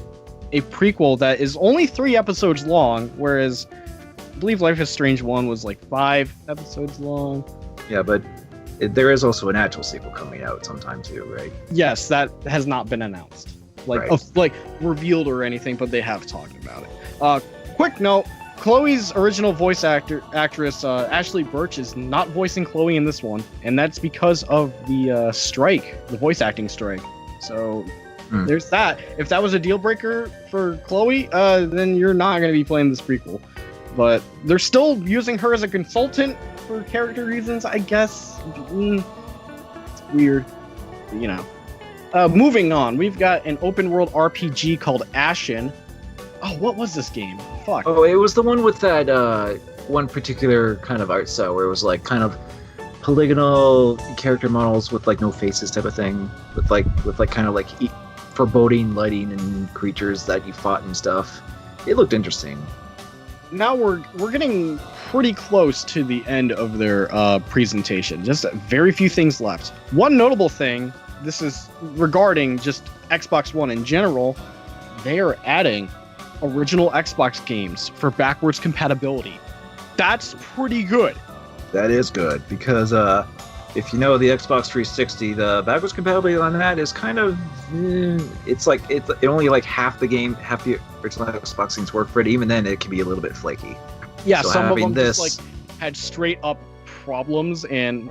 prequel that is only 3 episodes long, whereas I believe Life is Strange 1 was like 5 episodes long. Yeah, but there is also an actual sequel coming out sometime too, right? Yes, that has not been announced, revealed or anything, but they have talked about it. Quick note: Chloe's original voice actress Ashley Birch is not voicing Chloe in this one, and that's because of the voice acting strike. So there's that. If that was a deal breaker for Chloe, then you're not going to be playing this prequel. But they're still using her as a consultant for character reasons, I guess. It's weird, moving on, we've got an open world RPG called Ashen. Oh, what was this game? Fuck. Oh, it was the one with that one particular kind of art style where it was like kind of polygonal character models with like no faces type of thing, with kind of like foreboding lighting and creatures that you fought and stuff. It looked interesting. Now we're getting pretty close to the end of their presentation. Just very few things left. One notable thing, this is regarding just Xbox One in general, they are adding original Xbox games for backwards compatibility. That's pretty good. That is good, because if you know the Xbox 360, the backwards compatibility on that is kind of it's only like half the original Xbox games work for it. Even then, it can be a little bit flaky. Yeah, so some of them just had straight up problems, and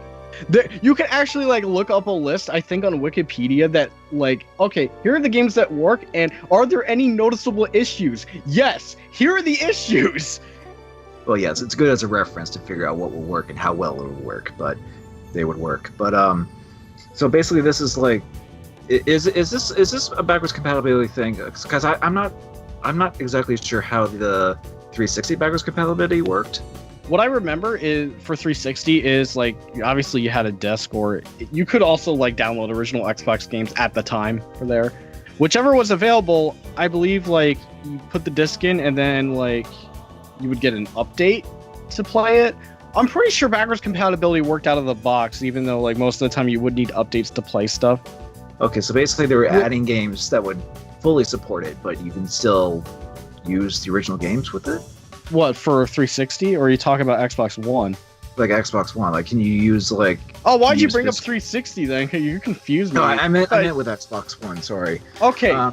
You can actually like look up a list, I think, on Wikipedia that like, okay, here are the games that work, and are there any noticeable issues? Yes, here are the issues. Well, yes, it's good as a reference to figure out what will work and how well it will work, but they would work. But so basically, this is like, is this a backwards compatibility thing? Because I'm not exactly sure how the 360 backwards compatibility worked. What I remember is for 360 is like, obviously you had a disc, or you could also like download original Xbox games at the time for there. Whichever was available, I believe like you put the disc in and then like you would get an update to play it. I'm pretty sure backwards compatibility worked out of the box, even though like most of the time you would need updates to play stuff. Okay, so basically they were adding games that would fully support it, but you can still use the original games with it? What, for 360? Or are you talking about Xbox One? Like Xbox One, like can you use like... Oh, why'd you bring up 360 then? You confused me. No, I meant with Xbox One, sorry. Okay,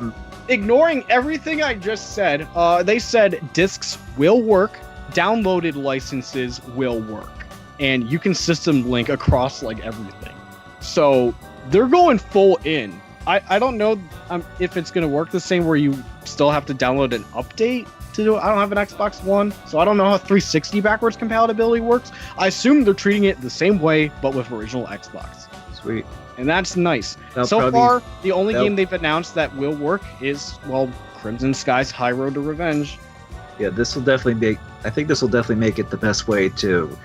ignoring everything I just said, they said discs will work, downloaded licenses will work, and you can system link across like everything. So they're going full in. I don't know if it's going to work the same where you still have to download an update to do it. I don't have an Xbox One, so I don't know how 360 backwards compatibility works. I assume they're treating it the same way, but with original Xbox. Sweet. And that's nice. That'll so probably, far, the only game they've announced that will work is, well, Crimson Sky's High Road to Revenge. Yeah, this will definitely make it the best way to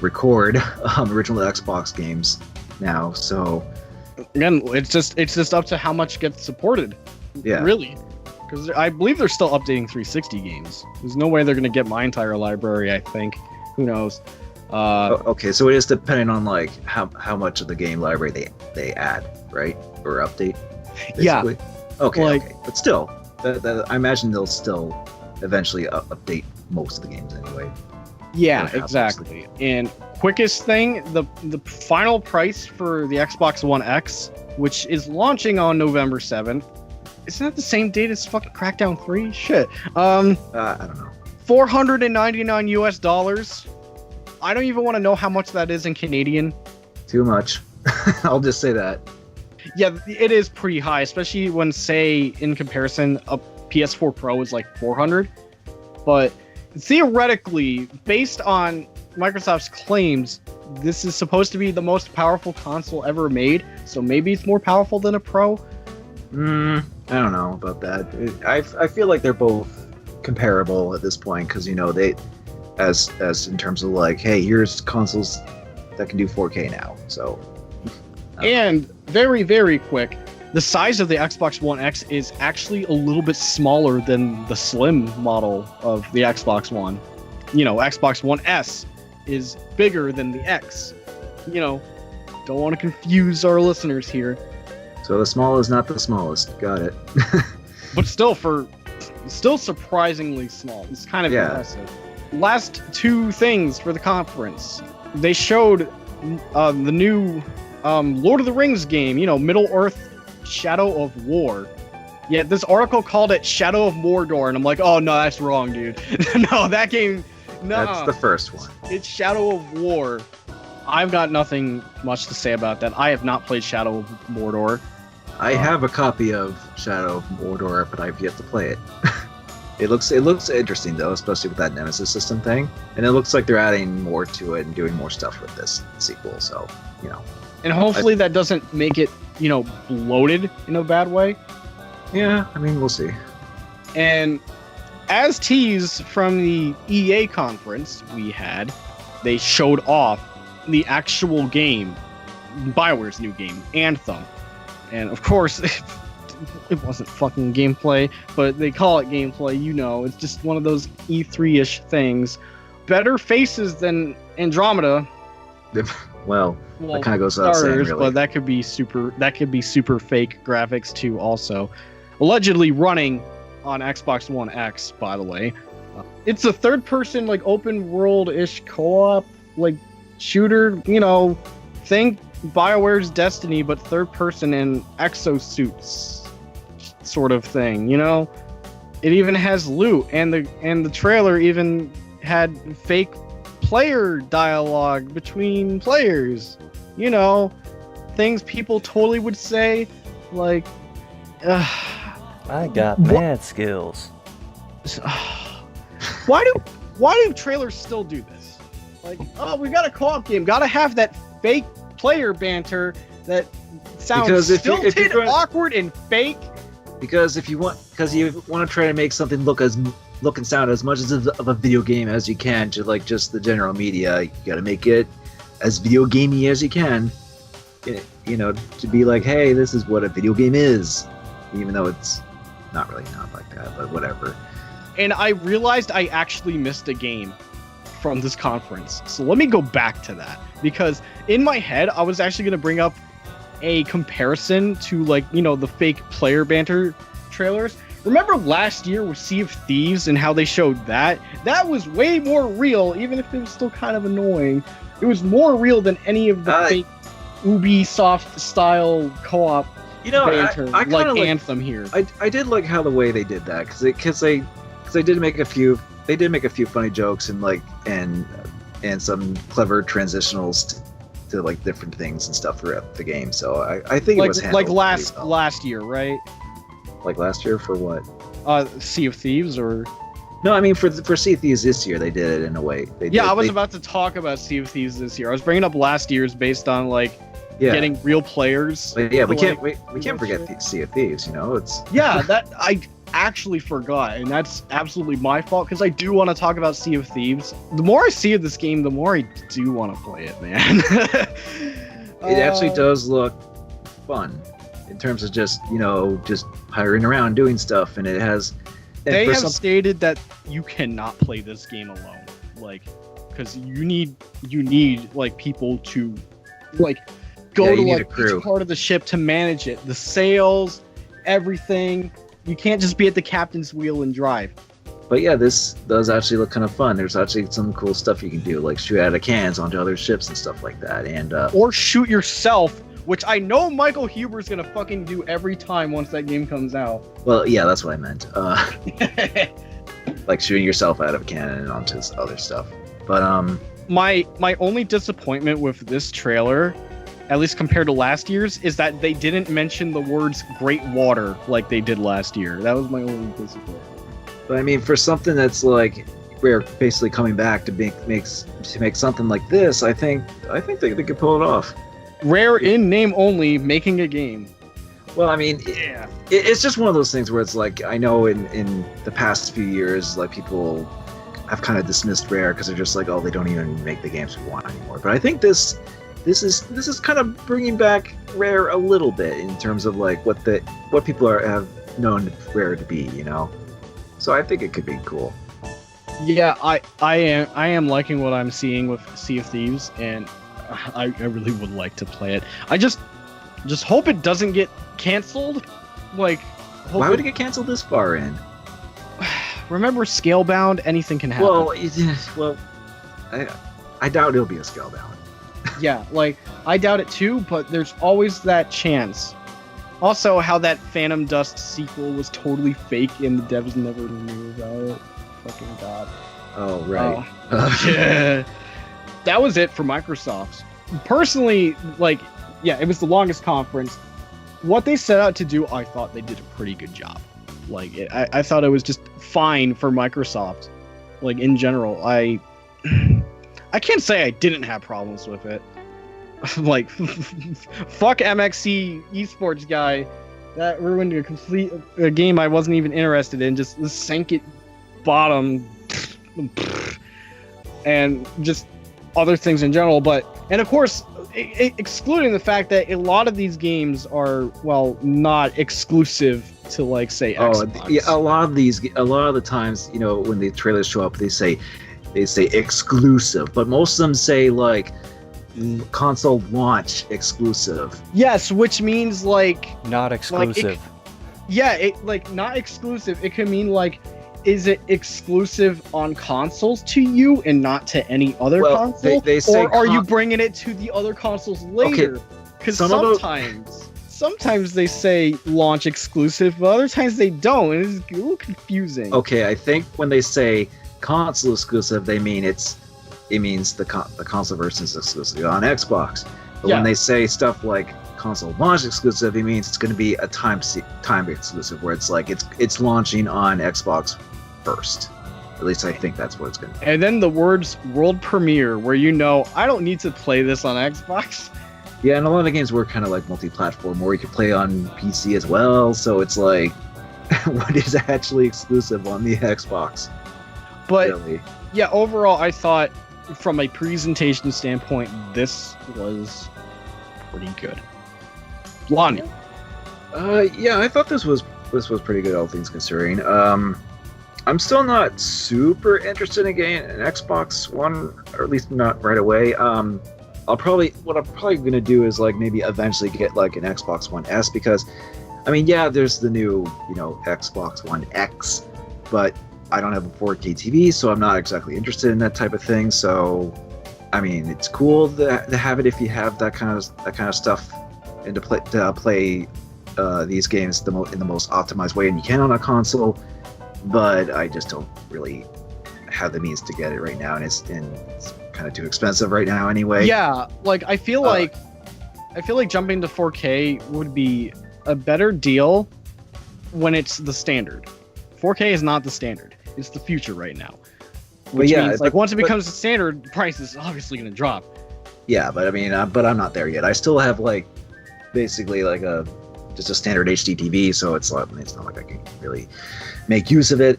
record original Xbox games now. So again, it's just up to how much gets supported. Yeah. Really. Because I believe they're still updating 360 games. There's no way they're going to get my entire library, I think. Who knows? Okay, so it is depending on like how much of the game library they add, right? Or update, basically? Yeah. Okay, but still, I imagine they'll still eventually update most of the games anyway. Yeah, exactly. And quickest thing, the final price for the Xbox One X, which is launching on November 7th, isn't that the same date as fucking Crackdown 3? Shit. I don't know. $499 US. I don't even want to know how much that is in Canadian. Too much. I'll just say that. Yeah, it is pretty high, especially when, say, in comparison, a PS4 Pro is like 400. But theoretically, based on Microsoft's claims, this is supposed to be the most powerful console ever made. So maybe it's more powerful than a Pro. I don't know about that. I feel like they're both comparable at this point because they, as in terms of like, hey, here's consoles that can do 4K now. So, and very, very quick, the size of the Xbox One X is actually a little bit smaller than the slim model of the Xbox One. Xbox One S is bigger than the X. Don't want to confuse our listeners here. So the small is not the smallest. Got it. But still surprisingly small. It's kind of impressive. Last two things for the conference. They showed the new Lord of the Rings game, Middle-earth Shadow of War. Yeah, this article called it Shadow of Mordor, and I'm like, oh no, that's wrong, dude. No, that game, no. That's the first one. It's Shadow of War. I've got nothing much to say about that. I have not played Shadow of Mordor. I have a copy of Shadow of Mordor, but I've yet to play it. It looks interesting though, especially with that Nemesis system thing, and it looks like they're adding more to it and doing more stuff with this sequel. So, and hopefully that doesn't make it, bloated in a bad way. Yeah, I mean, we'll see. And as teased from the EA conference they showed off the actual game, BioWare's new game, Anthem. And of course, it wasn't fucking gameplay, but they call it gameplay, it's just one of those E3-ish things. Better faces than Andromeda. Well, that kind of goes without saying, really. But that could be super fake graphics too also. Allegedly running on Xbox One X, by the way. It's a third-person, like, open world-ish co-op, like, shooter, think BioWare's Destiny, but third person in exosuits sort of thing, It even has loot, and the trailer even had fake player dialogue between players. you know, things people totally would say, like, I got mad skills. why do trailers still do this? Like, oh, we got a co-op game, gotta have that fake player banter that sounds stilted, awkward, and fake. Because you want to try to make something look and sound as much of a video game as you can to like just the general media. You got to make it as video gamey as you can. You know, to be like, hey, this is what a video game is, even though it's not really not like that, but whatever. And I realized I actually missed a game from this conference. So let me go back to that, because in my head, I was actually going to bring up a comparison to, like, you know, the fake player banter trailers. Remember last year with Sea of Thieves and how they showed that? That was way more real, even if it was still kind of annoying. It was more real than any of the fake Ubisoft style co-op banter, I like Anthem here. I did like how the way they did that, because they did make a few funny jokes and like and some clever transitionals to like different things and stuff throughout the game. So I think it was handled last year, right? Like last year for what? Sea of Thieves, or no? I mean for Sea of Thieves this year they did it in a way. I was about to talk about Sea of Thieves this year. I was bringing up last year's based on like getting real players. But yeah, we can't forget Sea of Thieves. You know, it's that I actually forgot, and that's absolutely my fault, because I do want to talk about Sea of Thieves. The more I see of this game, the more I do want to play it, man. It actually does look fun in terms of just hiring around doing stuff, and it has. They have stated that you cannot play this game alone, like, because you need like people to like go to like each part of the ship to manage it, the sails, everything. You can't just be at the captain's wheel and drive. But yeah, this does actually look kind of fun. There's actually some cool stuff you can do, like shoot out of cans onto other ships and stuff like that. And or shoot yourself, which I know Michael Huber's gonna fucking do every time once that game comes out. Well, yeah, that's what I meant. Like shooting yourself out of a cannon and onto other stuff. But my only disappointment with this trailer, at least compared to last year's, is that they didn't mention the words Great Water like they did last year. That was my only disappointment. But I mean, for something that's like Rare basically coming back to make something like this, I think they could pull it off. Rare in name only, making a game. Well, I mean, it's just one of those things where it's like, I know in the past few years, like people have kind of dismissed Rare because they're just like, oh, they don't even make the games we want anymore. But I think this is kind of bringing back Rare a little bit in terms of like what people have known Rare to be, you know. So I think it could be cool. Yeah, I am liking what I'm seeing with Sea of Thieves, and I really would like to play it. I just hope it doesn't get canceled. Like, why would it get canceled this far in? Remember, Scalebound, anything can happen. Well, I doubt it'll be a Scalebound. Yeah, like, I doubt it too, but there's always that chance. Also, how that Phantom Dust sequel was totally fake and the devs never knew about it. Fucking god. Oh, right. Yeah. That was it for Microsoft. Personally, like, yeah, it was the longest conference. What they set out to do, I thought they did a pretty good job. Like, I thought it was just fine for Microsoft. Like, in general, I can't say I didn't have problems with it. Like, fuck MXC esports guy. That ruined a game I wasn't even interested in. Just sank it bottom. And just other things in general. And of course, excluding the fact that a lot of these games are, well, not exclusive to, like, say, Xbox. Yeah, a lot of the times, you know, when the trailers show up, they say exclusive, but most of them say like console launch exclusive. Yes, which means like not exclusive. Not exclusive. It can mean like, is it exclusive on consoles to you and not to any other console? They say or are you bringing it to the other consoles later? Because sometimes they say launch exclusive, but other times they don't, and it's a little confusing. Okay, I think when they say console exclusive, it means the console version is exclusive on Xbox. But when they say stuff like console launch exclusive, it means it's going to be a time exclusive, where it's like it's launching on Xbox first. At least I think that's what it's going to be. And then the words world premiere, where I don't need to play this on Xbox. Yeah, and a lot of games were kind of like multi-platform, where you could play on PC as well. So it's like, what is actually exclusive on the Xbox? But really? Yeah, overall, I thought from a presentation standpoint, this was pretty good. Lonnie. Yeah, I thought this was pretty good, all things considering. I'm still not super interested in getting an Xbox One, or at least not right away. What I'm probably gonna do is like maybe eventually get like an Xbox One S, because, I mean, yeah, there's the new, Xbox One X, but I don't have a 4K TV, so I'm not exactly interested in that type of thing. So, I mean, it's cool to have it if you have that kind of stuff, and to play these games in the most optimized way and you can on a console. But I just don't really have the means to get it right now, and it's kind of too expensive right now anyway. Yeah, like I feel like jumping to 4K would be a better deal when it's the standard. 4K is not the standard; it's the future right now. Which means, like, once it becomes the standard, the price is obviously going to drop. Yeah, but I mean, but I'm not there yet. I still have like basically like just a standard HD TV, so it's not like I can really make use of it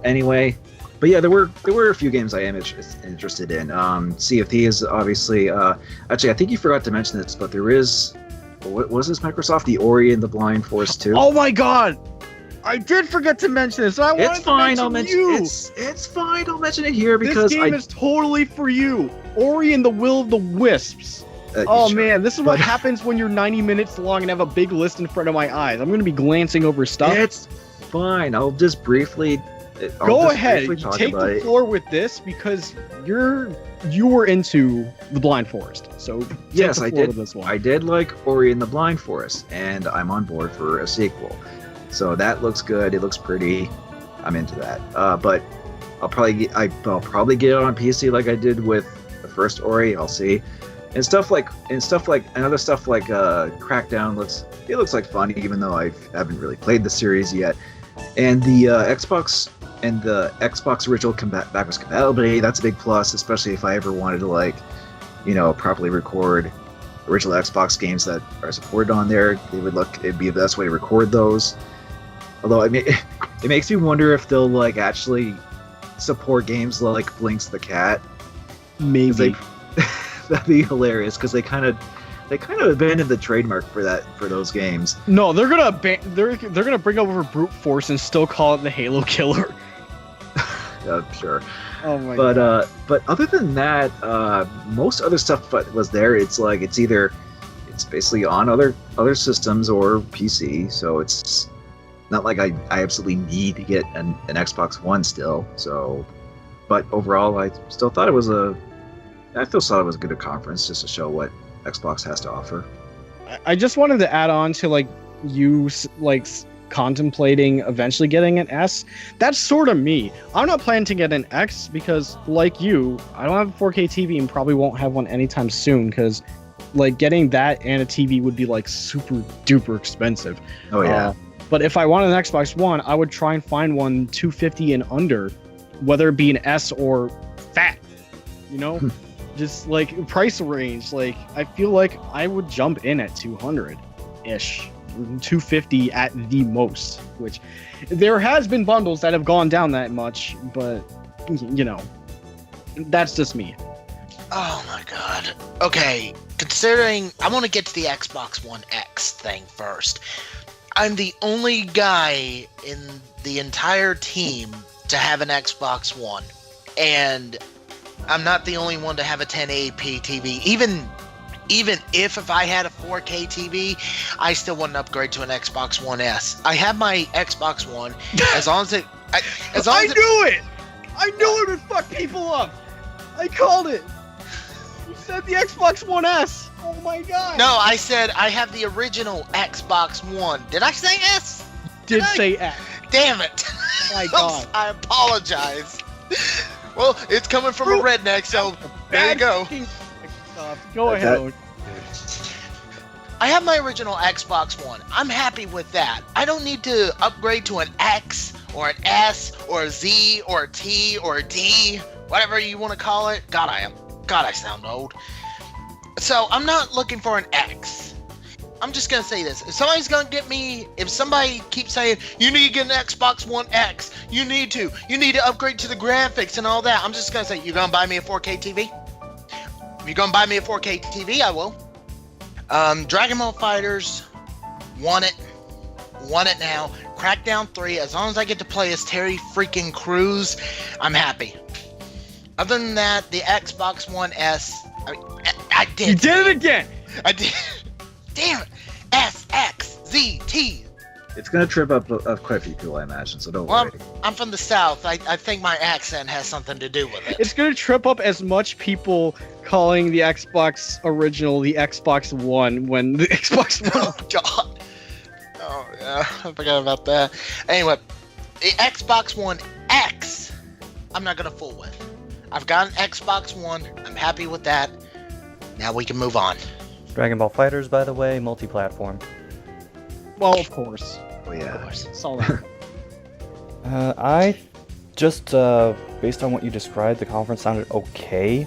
anyway. But yeah, there were a few games I am interested in. Sea of Thieves, obviously. Actually, I think you forgot to mention this, but there is, what was this, Microsoft? The Ori and the Blind Forest 2. Oh my god! I did forget to mention this. It's fine. I'll mention it here because this game is totally for you. Ori and the Will of the Wisps. Sure. Man, this is what happens when you're 90 minutes long and have a big list in front of my eyes. I'm going to be glancing over stuff. It's fine. I'll just briefly. Go ahead. Take the floor with this, because you were into the Blind Forest. So yes, I did. With this one. I did like Ori and the Blind Forest, and I'm on board for a sequel. So that looks good. It looks pretty. I'm into that. But I'll probably get it on PC like I did with the first Ori. I'll see. And stuff like Crackdown looks like fun, even though I haven't really played the series yet. And the Xbox original backwards compatibility, that's a big plus, especially if I ever wanted to properly record original Xbox games that are supported on there. It'd be the best way to record those. Although, I mean, it makes me wonder if they'll actually support games like Blinks the Cat. Maybe. That'd be hilarious, because they kind of abandoned the trademark for those games. No, they're gonna bring over brute force and still call it the Halo Killer. Sure. Oh my god. But other than that, most other stuff was there. It's basically on other systems or PC, so it's not like I absolutely need to get an Xbox One still. So, but overall, I still thought it was a good conference, just to show what Xbox has to offer. I just wanted to add on to you contemplating eventually getting an S. That's sort of me. I'm not planning to get an X because, like you, I don't have a 4K TV and probably won't have one anytime soon, because getting that and a TV would be super duper expensive. Oh yeah. But if I want an Xbox One, I would try and find one 250 and under, whether it be an S or fat. Just price range. I feel like I would jump in at 200-ish, 250 at the most, which there has been bundles that have gone down that much, but that's just me. Oh my god. Okay, considering I want to get to the Xbox One X thing first. I'm the only guy in the entire team to have an Xbox One, and I'm not the only one to have a 1080p TV. Even if I had a 4K TV, I still wouldn't upgrade to an Xbox One S. I have my Xbox One as long as it. I knew it. I knew it would fuck people up. I called it. You said the Xbox One S. Oh my god. No, I said I have the original Xbox One. Did I say S? Did say S. Damn it. My god. I apologize. Well, it's coming from a redneck, so there you go. Go ahead. I have my original Xbox One. I'm happy with that. I don't need to upgrade to an X or an S or a Z or a T or a D, whatever you want to call it. God, I sound old. So I'm not looking for an X. I'm just going to say this. If somebody keeps saying, you need to get an Xbox One X, you need to upgrade to the graphics and all that, I'm just going to say, you're going to buy me a 4K TV? If you're going to buy me a 4K TV, I will. Dragon Ball FighterZ, want it now. Crackdown 3, as long as I get to play as Terry freaking Crews, I'm happy. Other than that, the Xbox One S, I did. You did it again! I did. Damn it! S, X, Z, T. It's gonna trip up quite a few people, I imagine, so don't worry. I'm from the South. I think my accent has something to do with it. It's gonna trip up as much people calling the Xbox original the Xbox One when the Xbox One. Oh, God. Oh, yeah. I forgot about that. Anyway, the Xbox One X, I'm not gonna fool with. I've got an Xbox One. I'm happy with that. Now we can move on. Dragon Ball FighterZ, by the way, multi-platform. Well, of course. Oh yeah. Of course. Saw that. I just, based on what you described, the conference sounded okay.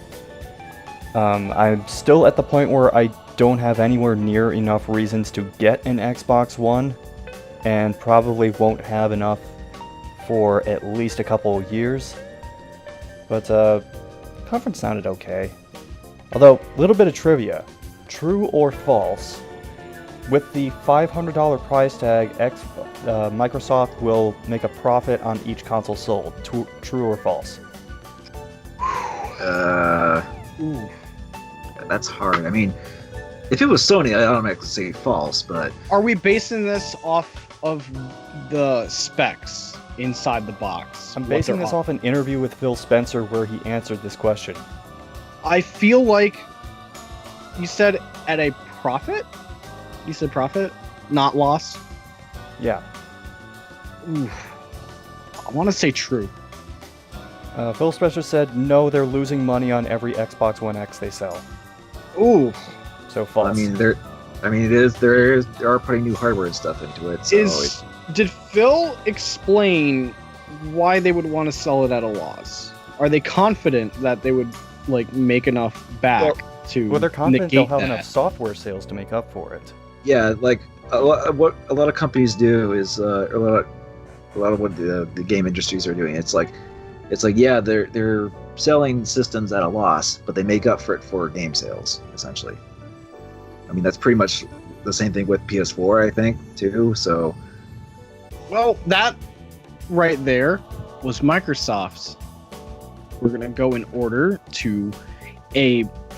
I'm still at the point where I don't have anywhere near enough reasons to get an Xbox One, and probably won't have enough for at least a couple of years. But, conference sounded okay. Although, little bit of trivia. True or false? With the $500 price tag, Microsoft will make a profit on each console sold. True or false? Ooh. That's hard. I mean, if it was Sony, I automatically say false, but Are we basing this off of the specs inside the box? I'm What basing they're this on? off an interview with Phil Spencer where he answered this question. I feel like you said at a profit? You said profit, not loss? Yeah. Ooh. I want to say true. Phil Spencer said no, they're losing money on every Xbox One X they sell. Ooh. So false. I mean, they are putting new hardware and stuff into it. So Did Phil explain why they would want to sell it at a loss? Are they confident that they would make enough back to well, they're confident negate they'll have that? enough software sales to make up for it. yeah, like what a lot of companies do is a lot of what the game industries are doing. It's like yeah, they're selling systems at a loss, but they make up for it for game sales essentially. I mean, that's pretty much the same thing with PS4, I think, too. So, Well, that right there was Microsoft's. We're gonna go in order to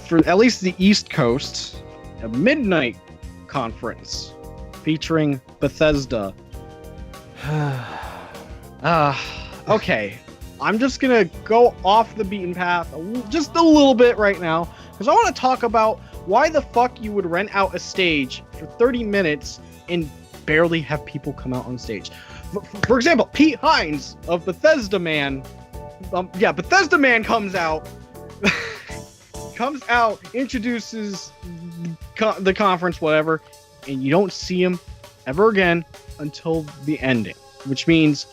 for at least the East Coast, a midnight conference featuring Bethesda. Okay. I'm just gonna go off the beaten path just a little bit right now, because I want to talk about why the fuck you would rent out a stage for 30 minutes and barely have people come out on stage. For example, Pete Hines of Bethesda Man. Bethesda Man comes out, introduces the conference, whatever, and you don't see him ever again until the ending, which means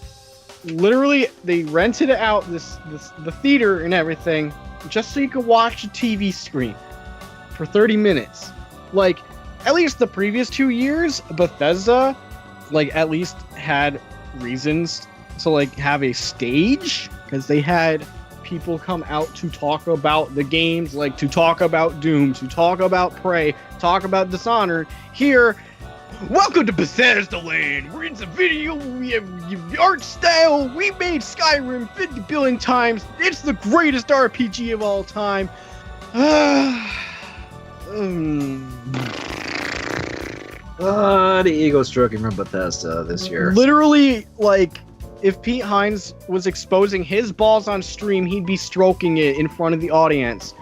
literally they rented out the theater and everything just so you could watch a TV screen for 30 minutes. Like, at least the previous 2 years, Bethesda at least had reasons to have a stage, because they had people come out to talk about the games, to talk about Doom, to talk about Prey, talk about Dishonored. Here, welcome to Bethesdaland. We're in the video. We have the art style. We made Skyrim 50 billion times. It's the greatest RPG of all time. the ego stroking from Bethesda this year. Literally, if Pete Hines was exposing his balls on stream, he'd be stroking it in front of the audience.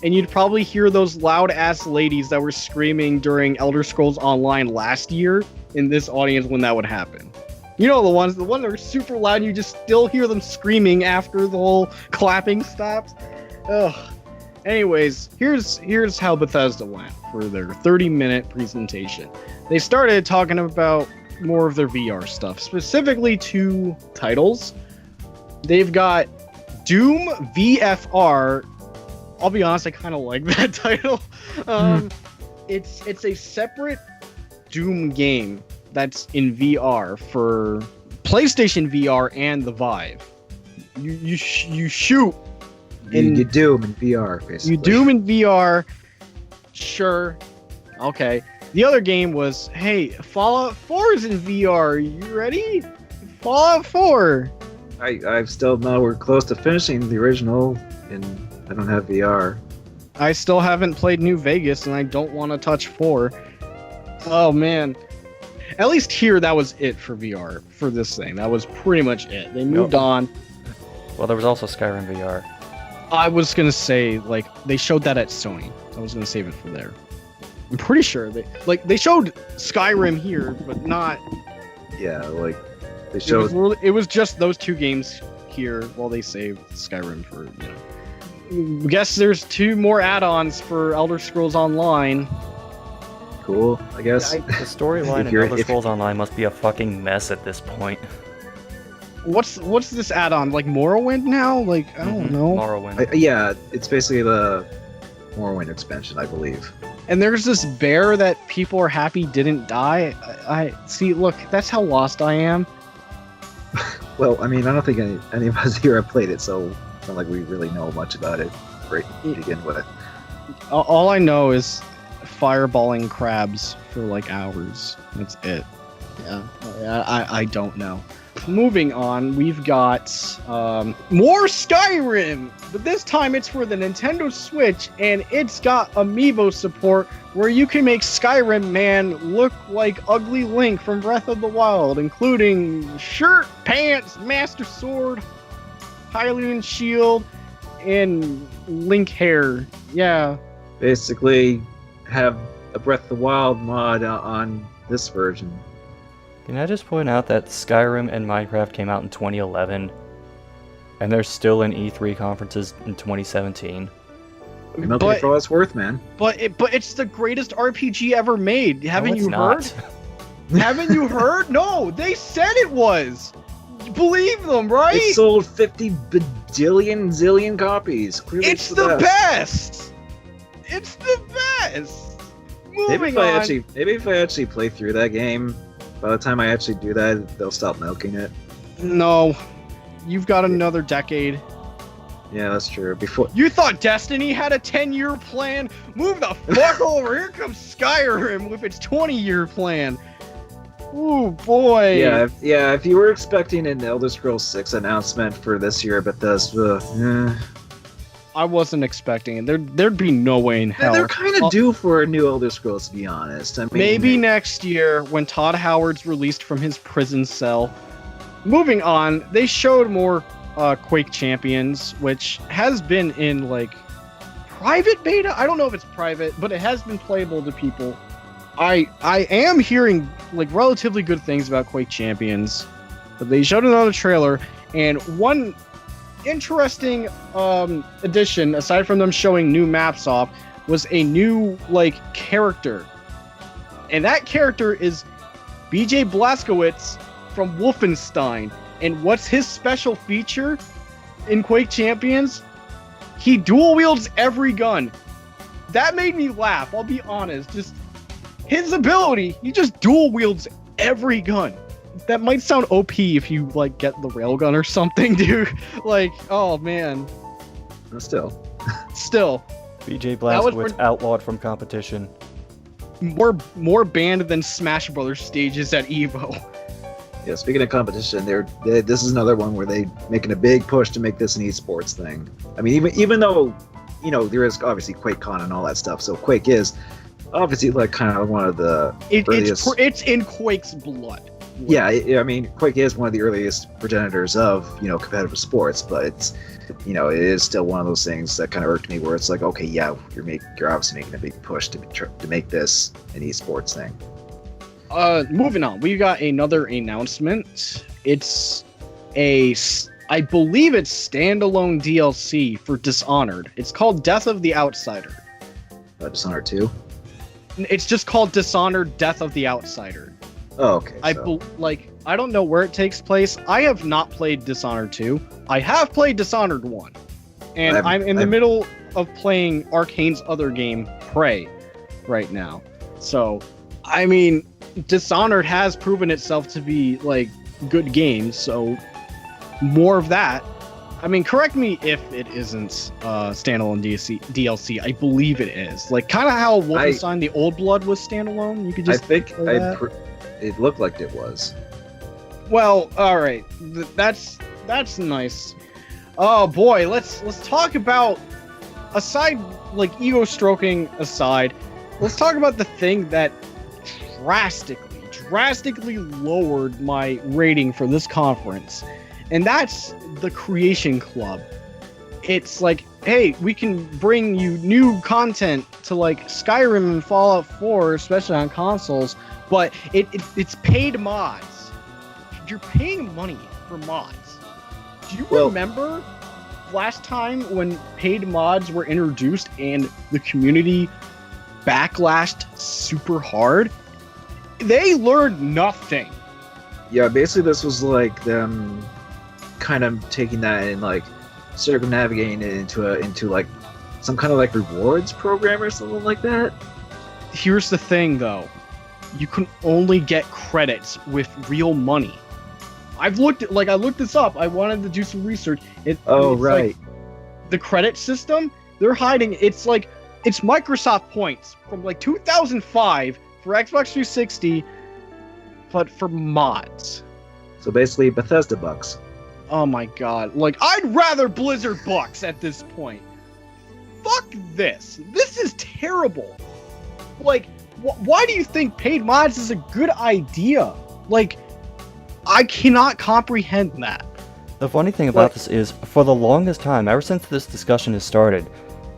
And you'd probably hear those loud-ass ladies that were screaming during Elder Scrolls Online last year in this audience when that would happen. You know the ones that are super loud, and you just still hear them screaming after the whole clapping stops. Ugh. Anyways, here's how Bethesda went for their 30-minute presentation. They started talking about more of their VR stuff, specifically 2 titles. They've got Doom VFR. I'll be honest, I kind of like that title. It's a separate Doom game that's in VR for PlayStation VR and the Vive. You shoot. You Doom in VR, basically. You Doom in VR. Sure. Okay. The other game was, hey, Fallout 4 is in VR. You ready? Fallout 4. I still know we're close to finishing the original, and I don't have VR. I still haven't played New Vegas, and I don't want to touch 4. Oh, man. At least here, that was it for VR, for this thing. That was pretty much it. They moved on. Well, there was also Skyrim VR. I was going to say, like, they showed that at Sony. I was going to save it for there. I'm pretty sure they showed Skyrim here, but not. Yeah, like they showed. It was just those 2 games here, while they saved Skyrim for. I guess there's 2 more add-ons for Elder Scrolls Online. Cool, I guess. The storyline in Elder Scrolls Online must be a fucking mess at this point. What's this add-on? Like Morrowind now? Like I don't know. Morrowind. Yeah, it's basically the Morrowind expansion, I believe. And there's this bear that people are happy didn't die. I see. Look, that's how lost I am. Well, I mean, I don't think any of us here have played it, so it's not like we really know much about it right to begin with. All I know is fireballing crabs for like hours. That's it. Yeah, I don't know. Moving on, we've got more Skyrim, but this time it's for the Nintendo Switch, and it's got amiibo support where you can make Skyrim man look like ugly Link from Breath of the Wild, including shirt, pants, Master Sword, Hylian shield, and Link hair. Yeah. Basically, have a Breath of the Wild mod on this version. Can I just point out that Skyrim and Minecraft came out in 2011, and they're still in E3 conferences in 2017? Milking for all it's worth, man. But it's the greatest RPG ever made. Haven't you not. heard? Haven't you heard? No, they said it was. Believe them, right? It sold 50 bajillion zillion copies. Clearly It's the best. It's the best. Maybe if I actually play through that game, by the time I actually do that, they'll stop milking it. No, you've got another decade. Yeah, that's true. Before You thought Destiny had a 10-year plan? Move the fuck over. Here comes Skyrim with its 20-year plan. Ooh, boy. Yeah. If you were expecting an Elder Scrolls 6 announcement for this year at Bethesda, I wasn't expecting it. There'd be no way in hell. they're kind of due for a new Elder Scrolls, to be honest. I mean, maybe next year when Todd Howard's released from his prison cell. Moving on, they showed more Quake Champions, which has been in like private beta. I don't know if it's private, but it has been playable to people. I am hearing like relatively good things about Quake Champions, but they showed another trailer, and one interesting addition, aside from them showing new maps off, was a new like character, and that character is BJ Blazkowicz from Wolfenstein. And what's his special feature in Quake Champions? He dual wields every gun. That made me laugh, I'll be honest. Just his ability, he just dual wields every gun. That might sound OP if you like get the railgun or something, dude. Like, oh man. Still. BJ Blazkowicz outlawed from competition. More banned than Smash Brothers stages at EVO. Yeah, speaking of competition, this is another one where they making a big push to make this an esports thing. I mean, even though, there is obviously QuakeCon and all that stuff, so Quake is obviously like kind of one of the earliest... It's in Quake's blood. Yeah, I mean, Quake is one of the earliest progenitors of, competitive sports, but it's, it is still one of those things that kind of irked me where it's like, okay, yeah, you're obviously making a big push to make this an esports thing. Moving on, we got another announcement. It's a I believe it's standalone DLC for Dishonored. It's called Death of the Outsider. Dishonored 2? It's just called Dishonored Death of the Outsider. Oh, okay. I don't know where it takes place. I have not played Dishonored 2. I have played Dishonored 1. And I'm in the middle of playing Arcane's other game, Prey, right now. So, I mean, Dishonored has proven itself to be, like, good games, so more of that. I mean, correct me if it isn't standalone DLC. I believe it is. Like, kind of how Wolfenstein the Old Blood was standalone. You could just. I think it looked like it was. Well, all right. That's nice. Oh boy, let's talk about aside, like ego stroking aside. Let's talk about the thing that drastically lowered my rating for this conference. And that's the Creation Club. It's like, hey, we can bring you new content to like Skyrim and Fallout 4, especially on consoles, but it's paid mods. You're paying money for mods. Do you remember last time when paid mods were introduced and the community backlashed super hard? They learned nothing. Yeah, basically this was like them kind of taking that and like circumnavigating it into like some kind of like rewards program or something like that. Here's the thing though. You can only get credits with real money. I looked this up. I wanted to do some research. It's right. Like, the credit system, they're hiding. It's Microsoft points from like 2005 for Xbox 360, but for mods. So basically Bethesda bucks. Oh my god. Like, I'd rather Blizzard bucks at this point. Fuck this. This is terrible. Like, why do you think paid mods is a good idea? Like, I cannot comprehend that. The funny thing about this is, for the longest time, ever since this discussion has started,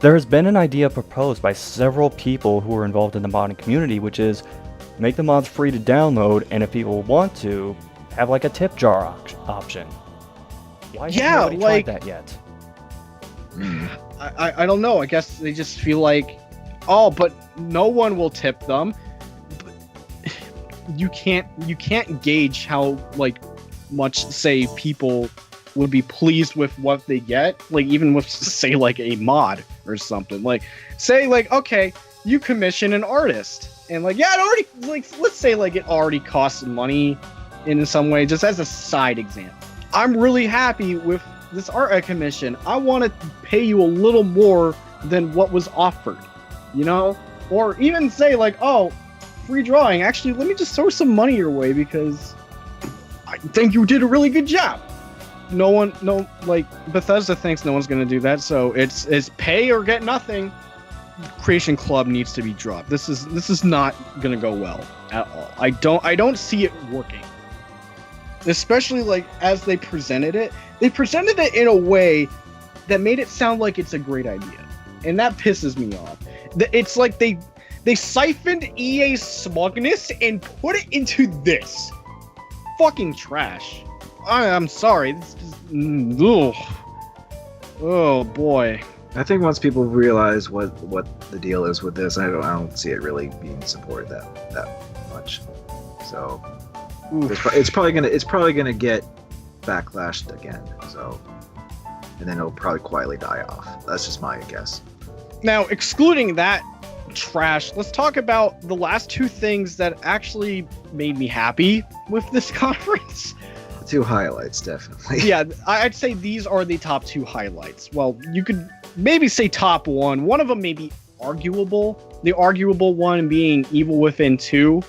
there has been an idea proposed by several people who are involved in the modding community, which is make the mods free to download, and if people want to, have like a tip jar option. Why haven't nobody tried that yet? I don't know. I guess they just feel like, oh, but no one will tip them. You can't gauge how like much say people would be pleased with what they get, like even with say like a mod or something. Like say like, okay, you commission an artist and like, yeah, it already, like, let's say like it already costs money in some way, just as a side example. I'm really happy with this art I commission. I want to pay you a little more than what was offered, you know? Or even say like, oh, free drawing. Actually, let me just throw some money your way because I think you did a really good job. Bethesda thinks no one's going to do that, so it's pay or get nothing. Creation Club needs to be dropped. This is not going to go well at all. I don't see it working. Especially like as they presented it in a way that made it sound like it's a great idea. And that pisses me off. It's like they siphoned EA's smugness and put it into this. Fucking trash. I'm sorry. This is, oh boy. I think once people realize what the deal is with this, I don't see it really being supported that much. So it's probably gonna get backlashed again. So, and then it'll probably quietly die off. That's just my guess. Now, excluding that trash, let's talk about the last two things that actually made me happy with this conference. The two highlights, definitely. Yeah, I'd say these are the top two highlights. Well, you could maybe say top one. One of them may be arguable. The arguable one being Evil Within 2.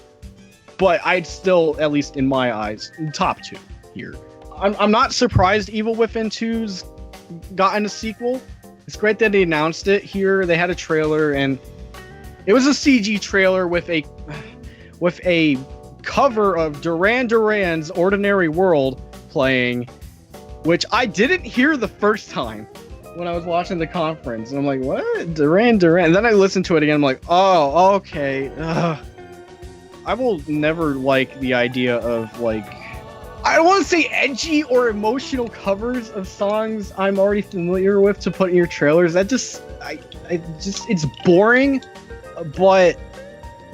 But I'd still, at least in my eyes, top two here. I'm not surprised Evil Within 2's gotten a sequel. It's great that they announced it here. They had a trailer, and it was a CG trailer with a cover of Duran Duran's Ordinary World playing, which I didn't hear the first time when I was watching the conference. And I'm like, what? Duran Duran? And then I listened to it again. I'm like, oh, okay. I will never like the idea of like I don't want to say edgy or emotional covers of songs I'm already familiar with to put in your trailers. That just, it's boring. But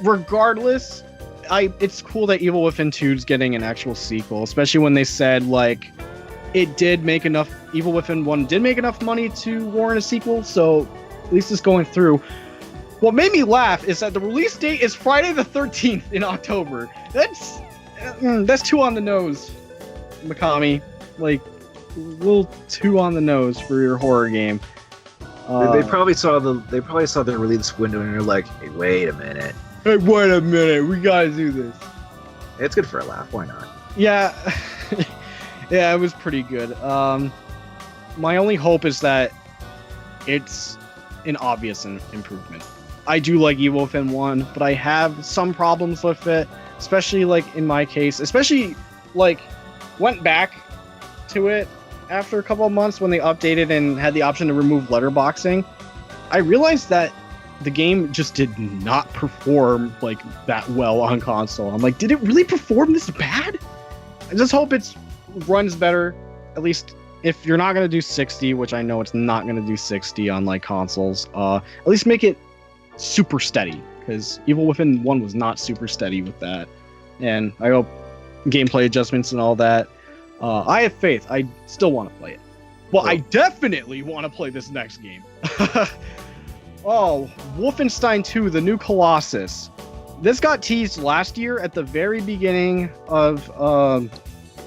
regardless, it's cool that Evil Within 2 is getting an actual sequel, especially when they said like Evil Within 1 did make enough money to warrant a sequel, so at least it's going through. What made me laugh is that the release date is Friday the 13th in October. That's too on the nose, Mikami. Like, a little too on the nose for your horror game. They probably saw the release window and they're like, hey, wait a minute, we gotta do this. It's good for a laugh, why not? Yeah. Yeah, it was pretty good. My only hope is that it's an obvious improvement. I do like Evil Within 1, but I have some problems with it, especially like in my case, went back to it after a couple of months when they updated and had the option to remove letterboxing. I realized that the game just did not perform like that well on console. I'm like, did it really perform this bad? I just hope it runs better, at least if you're not going to do 60, which I know it's not going to do 60 on like consoles, at least make it super steady, because Evil Within 1 was not super steady with that. And I hope gameplay adjustments and all that. I have faith. I still want to play it. Well, I definitely want to play this next game. Oh, Wolfenstein 2, The New Colossus. This got teased last year at the very beginning of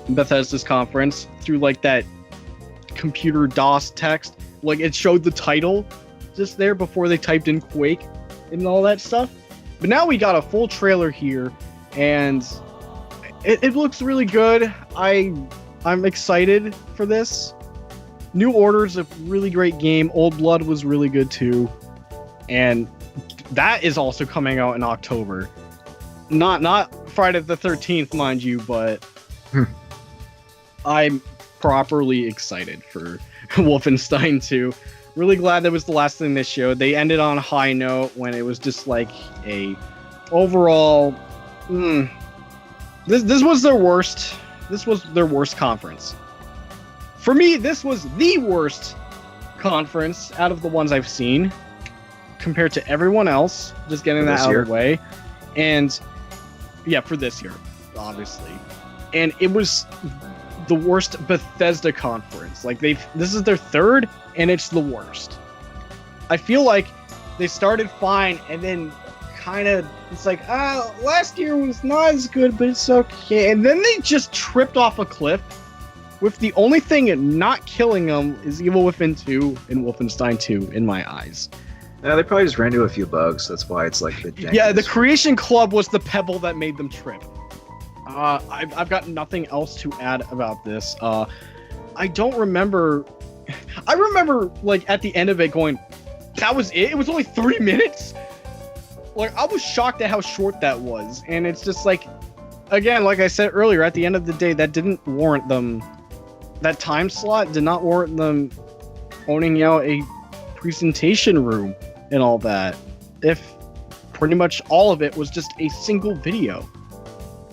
Bethesda's conference through like that computer DOS text. Like it showed the title just there before they typed in Quake and all that stuff. But now we got a full trailer here, and it looks really good. I'm excited for this. New Order's a really great game. Old Blood was really good too. And that is also coming out in October. Not Friday the 13th, mind you, but I'm properly excited for Wolfenstein 2. Really glad that was the last thing they showed. They ended on a high note when it was just like a overall this was their worst. This was their worst conference. For me, this was the worst conference out of the ones I've seen compared to everyone else. Just getting that out of the way. And yeah, for this year, obviously. And it was the worst Bethesda conference. Like this is their third, and it's the worst. I feel like they started fine, and then kind of it's like, last year was not as good, but it's okay. And then they just tripped off a cliff with the only thing not killing them is Evil Within 2 and Wolfenstein 2 in my eyes. Yeah, they probably just ran into a few bugs. That's why it's like the jankiest. Yeah, the Creation Club was the pebble that made them trip. I've got nothing else to add about this. I don't remember. I remember like at the end of it going, that was it? It was only 3 minutes? Like, I was shocked at how short that was. And it's just like, again, like I said earlier, at the end of the day, that didn't warrant them. That time slot did not warrant them owning out a presentation room and all that. If pretty much all of it was just a single video.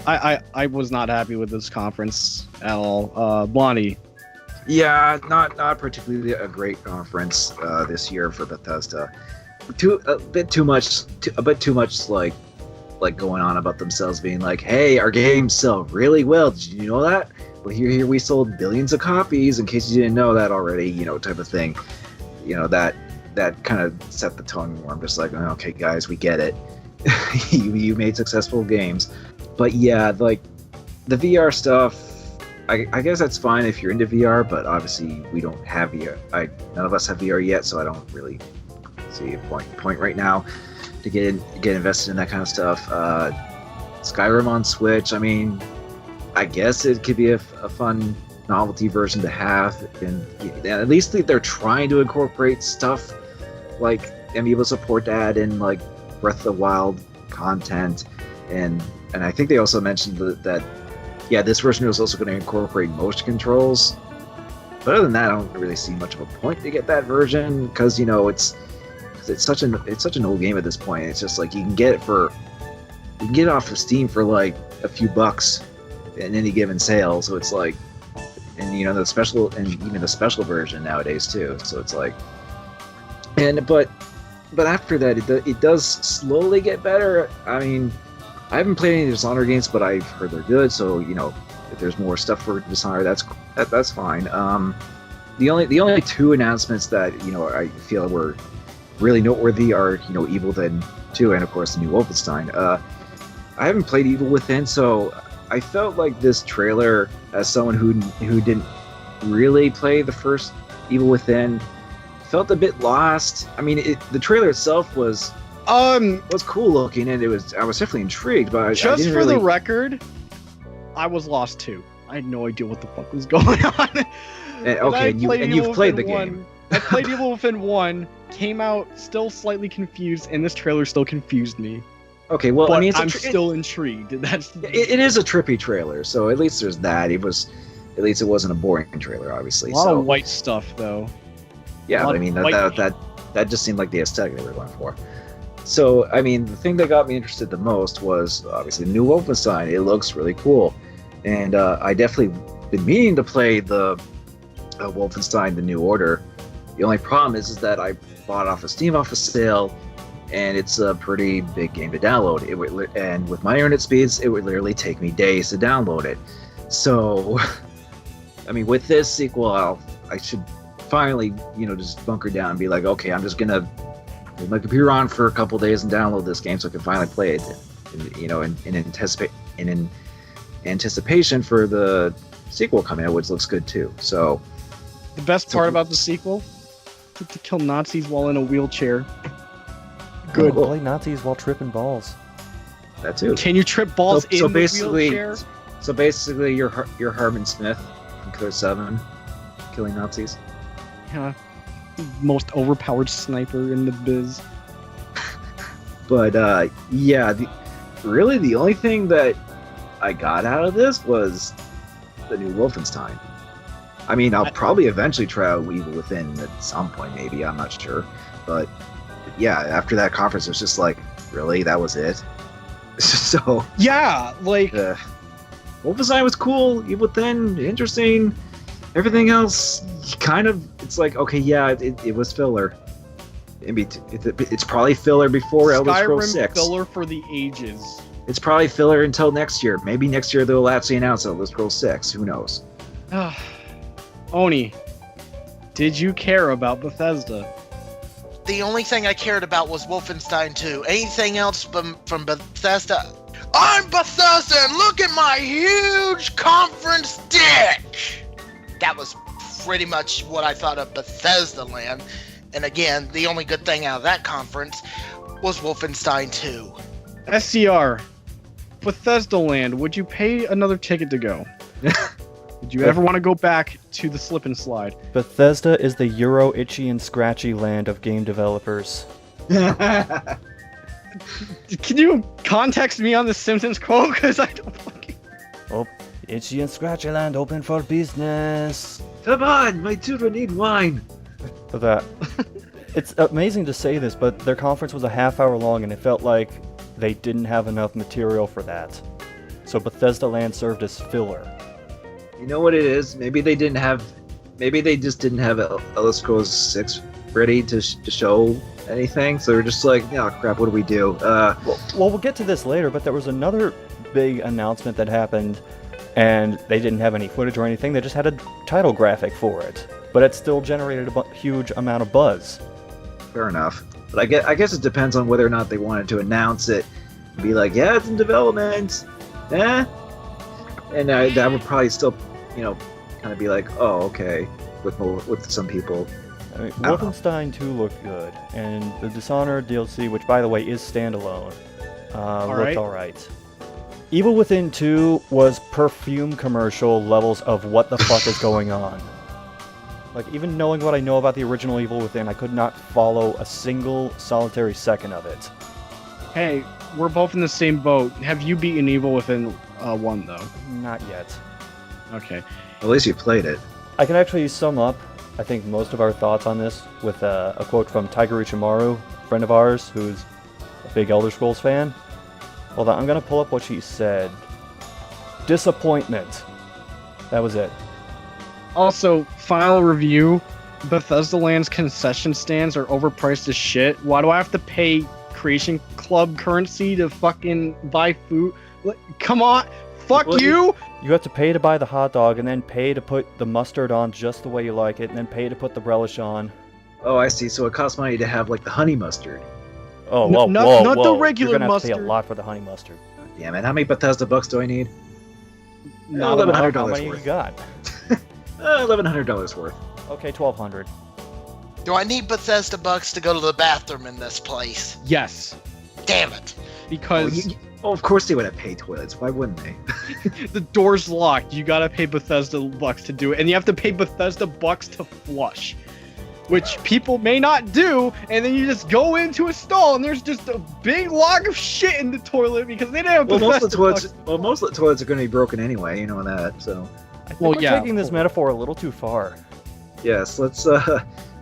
I was not happy with this conference at all. Blondie. Yeah, not particularly a great conference this year for Bethesda. A bit too much like going on about themselves being like, hey, our games sell really well. Did you know that? Well, here we sold billions of copies. In case you didn't know that already, type of thing. That kind of set the tone where I'm just like, okay, guys, we get it. you made successful games. But yeah, like the VR stuff, I guess that's fine if you're into VR, but obviously we don't have VR. None of us have VR yet, so I don't really see a point right now to get invested in that kind of stuff. Skyrim on Switch, I mean, I guess it could be a fun novelty version to have, and at least they're trying to incorporate stuff like Amiibo support to add in like Breath of the Wild content, and I think they also mentioned that this version was also going to incorporate motion controls. But other than that, I don't really see much of a point to get that version because it's such an old game at this point. It's just like you can get it off of Steam for like a few bucks in any given sale. So it's like, and you know the special, and even the special version nowadays too. So it's like, but after that, it does slowly get better. I mean, I haven't played any Dishonored games, but I've heard they're good. So you know, if there's more stuff for Dishonored, that's fine. The only two announcements that you know I feel were really noteworthy are you know Evil Within 2 and of course the new Wolfenstein. I haven't played Evil Within, so I felt like this trailer, as someone who didn't really play the first Evil Within, felt a bit lost. I mean, the trailer itself was cool looking, and I was definitely intrigued, but just I didn't for really... the record, I was lost too. I had no idea what the fuck was going on. You've played the game. I played Evil Within 1, came out still slightly confused, and this trailer still confused me. Okay, well, but I mean, I'm still intrigued. It is a trippy trailer, so at least there's that. At least it wasn't a boring trailer, obviously. A lot of white stuff, though. Yeah, but I mean that just seemed like the aesthetic they were going for. So I mean, the thing that got me interested the most was obviously the new Wolfenstein. It looks really cool, and I definitely been meaning to play the Wolfenstein: The New Order. The only problem is that I bought it off of Steam off a sale, and it's a pretty big game to download. And with my internet speeds, it would literally take me days to download it. So, I mean, with this sequel, I should finally, you know, just bunker down and be like, okay, I'm just gonna leave my computer on for a couple days and download this game so I can finally play it. You know, in anticipation for the sequel coming out, which looks good too. So, the best part about the sequel. To kill Nazis while in a wheelchair. Good. Play Nazis while tripping balls. That too. Can you trip balls in the wheelchair? So basically, you're Herman Smith from Killer 7, killing Nazis. Yeah. Most overpowered sniper in the biz. But yeah, really the only thing that I got out of this was the new Wolfenstein. I mean, I'll probably eventually try out Evil Within at some point, maybe. I'm not sure. But yeah, after that conference, it was just like, really? That was it? So... Yeah, like... Wolfenstein was cool. Evil Within, interesting. Everything else, kind of... It's like, okay, yeah, it was filler. It's probably filler before Elder Scrolls 6. Filler for the ages. It's probably filler until next year. Maybe next year they'll actually announce Elder Scrolls 6. Who knows? Oni, did you care about Bethesda? The only thing I cared about was Wolfenstein 2. Anything else from Bethesda? I'm Bethesda and look at my huge conference dick! That was pretty much what I thought of Bethesdaland. And again, the only good thing out of that conference was Wolfenstein 2. SCR, Bethesdaland, would you pay another ticket to go? Did you ever want to go back to the slip and slide? Bethesda is the Euro itchy and scratchy land of game developers. Can you context me on the Simpsons quote? Because I don't fucking... Oh, itchy and scratchy land open for business. Come on, my children need wine. For that. It's amazing to say this, but their conference was a half hour long and it felt like they didn't have enough material for that. So Bethesdaland served as filler. You know what it is? Maybe they just didn't have Elder Scrolls 6 ready to show anything. So they're just like, oh crap, what do we do? Well, we'll get to this later, but there was another big announcement that happened, and they didn't have any footage or anything. They just had a title graphic for it, but it still generated a huge amount of buzz. Fair enough. But I guess it depends on whether or not they wanted to announce it and be like, yeah, it's in development. And that would probably still, you know, kind of be like, oh, okay, with some people. I mean, Wolfenstein 2 looked good, and the Dishonored DLC, which by the way is standalone, looked alright. Evil Within 2 was perfume commercial levels of what the fuck is going on. Like, even knowing what I know about the original Evil Within, I could not follow a single solitary second of it. Hey, we're both in the same boat. Have you beaten Evil Within 1, though? Not yet. Okay. At least you played it. I can actually sum up, I think, most of our thoughts on this with a quote from Tiger Ichimaru, a friend of ours, who's a big Elder Scrolls fan. Hold on, I'm going to pull up what she said. disappointment. That was it. Also, final review. Bethesdaland's concession stands are overpriced as shit. Why do I have to pay Creation Club currency to fucking buy food? Come on. Fuck you! You have to pay to buy the hot dog and then pay to put the mustard on just the way you like it and then pay to put the relish on. Oh, I see. So it costs money to have like the honey mustard. Oh, whoa, not whoa. the regular You're gonna have mustard. to pay a lot for the honey mustard. Damn it! How many Bethesda bucks do I need? Not $1,100 How many worth. you got? $1,100 worth. Okay, 1,200. Do I need Bethesda bucks to go to the bathroom in this place? Yes. Damn it. Because Of course they would have paid toilets. Why wouldn't they? the door's locked. You gotta pay Bethesda bucks to do it. And you have to pay Bethesda bucks to flush. Which people may not do, and then you just go into a stall and there's just a big log of shit in the toilet because they didn't have Bethesda most of the toilets. bucks. Well, most of the toilets are going to be broken anyway. You know that. So I think Well, we're yeah. taking this metaphor a little too far. yes, let's.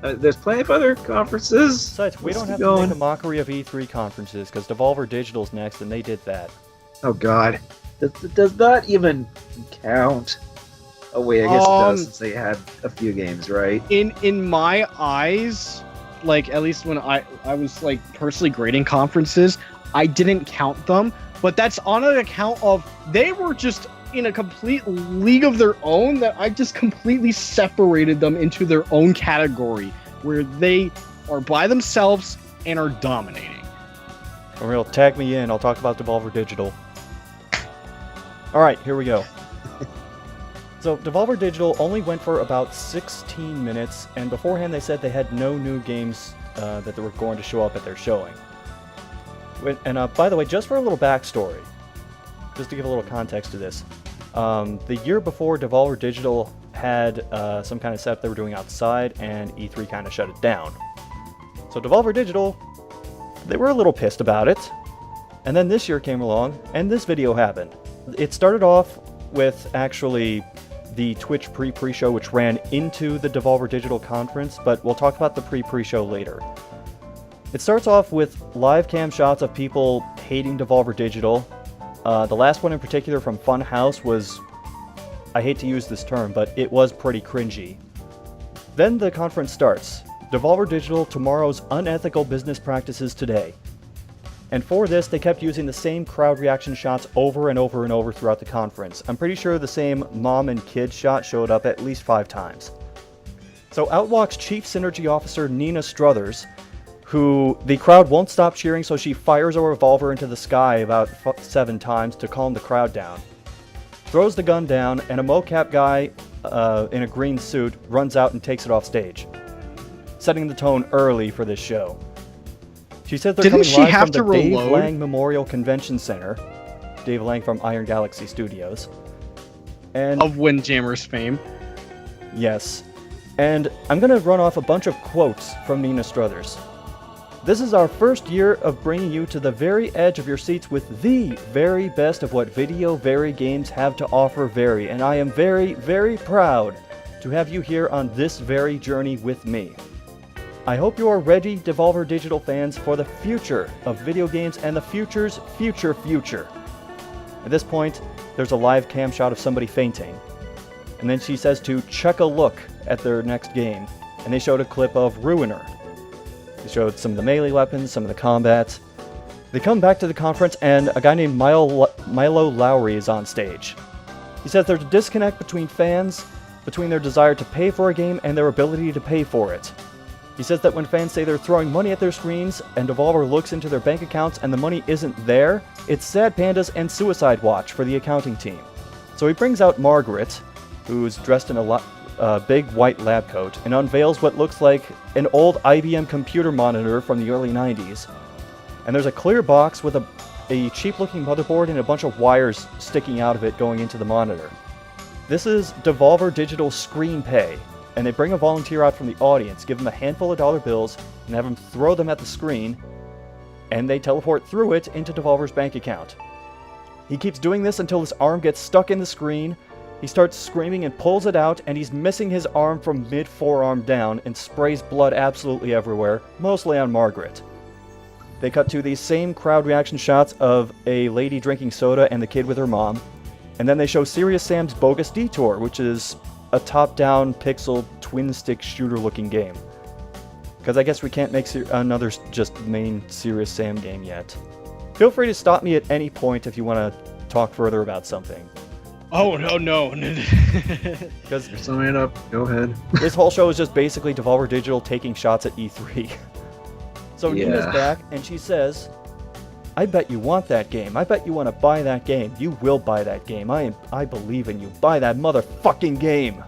There's plenty of other conferences. Besides, we Let's don't keep have to going. make a mockery of E3 conferences because Devolver Digital's next, and they did that. Oh God, does that even count? Oh wait, I guess it does since they had a few games, right? In my eyes, like at least when I was like personally grading conferences, I didn't count them, but that's on an account of they were just in a complete league of their own that I just completely separated them into their own category where they are by themselves and are dominating. Or tag me in, I'll talk about Devolver Digital. Alright, here we go. So, Devolver Digital only went for about 16 minutes, and beforehand they said they had no new games that they were going to show up at their showing. And by the way, just for a little backstory, just to give a little context to this, the year before Devolver Digital had some kind of setup they were doing outside, and E3 kind of shut it down. So Devolver Digital, they were a little pissed about it, and then this year came along, and this video happened. It started off with actually the Twitch pre-show, which ran into the Devolver Digital conference, but we'll talk about the pre-show later. It starts off with live cam shots of people hating Devolver Digital. The last one in particular from Funhouse was, I hate to use this term, but it was pretty cringy. Then the conference starts. Devolver Digital, tomorrow's unethical business practices today. And for this, they kept using the same crowd reaction shots over and over and over throughout the conference. I'm pretty sure the same mom and kid shot showed up at least 5 times. So out walks Chief Synergy Officer Nina Struthers, who the crowd won't stop cheering, so she fires a revolver into the sky about 7 times to calm the crowd down. Throws the gun down, and a mocap guy in a green suit runs out and takes it off stage, setting the tone early for this show. She said they're Didn't coming she live have from the to Dave reload? Lang Memorial Convention Center. Dave Lang from Iron Galaxy Studios. And Of Windjammers fame. yes. And I'm going to run off a bunch of quotes from Nina Struthers. This is our first year of bringing you to the very edge of your seats with the very best of what video very games have to offer very, and I am very, very proud to have you here on this very journey with me. I hope you are ready, Devolver Digital fans, for the future of video games and the future's future. At this point, there's a live cam shot of somebody fainting. And then she says to check a look at their next game, and they showed a clip of Ruiner. They showed some of the melee weapons, some of the combat. They come back to the conference, and a guy named Milo Lowry is on stage. He says there's a disconnect between fans, between their desire to pay for a game and their ability to pay for it. He says that when fans say they're throwing money at their screens, and Devolver looks into their bank accounts and the money isn't there, it's Sad Pandas and Suicide Watch for the accounting team. So he brings out Margaret, who's dressed in a big white lab coat, and unveils what looks like an old IBM computer monitor from the early 90s. And there's a clear box with a cheap-looking motherboard and a bunch of wires sticking out of it going into the monitor. This is Devolver Digital Screen Pay, and they bring a volunteer out from the audience, give him a handful of dollar bills, and have him throw them at the screen, and they teleport through it into Devolver's bank account. He keeps doing this until his arm gets stuck in the screen. He starts screaming and pulls it out, and he's missing his arm from mid-forearm down and sprays blood absolutely everywhere, mostly on Margaret. They cut to these same crowd reaction shots of a lady drinking soda and the kid with her mom. And then they show Serious Sam's Bogus Detour, which is a top-down pixel twin-stick shooter-looking game. Because I guess we can't make another just main Serious Sam game yet. Feel free to stop me at any point if you want to talk further about something. Oh, no. Because Sum it up. Go ahead. this whole show is just basically Devolver Digital taking shots at E3. So Yeah. Nina's back, and she says, I bet you want that game. I bet you want to buy that game. You will buy that game. I believe in you. Buy that motherfucking game.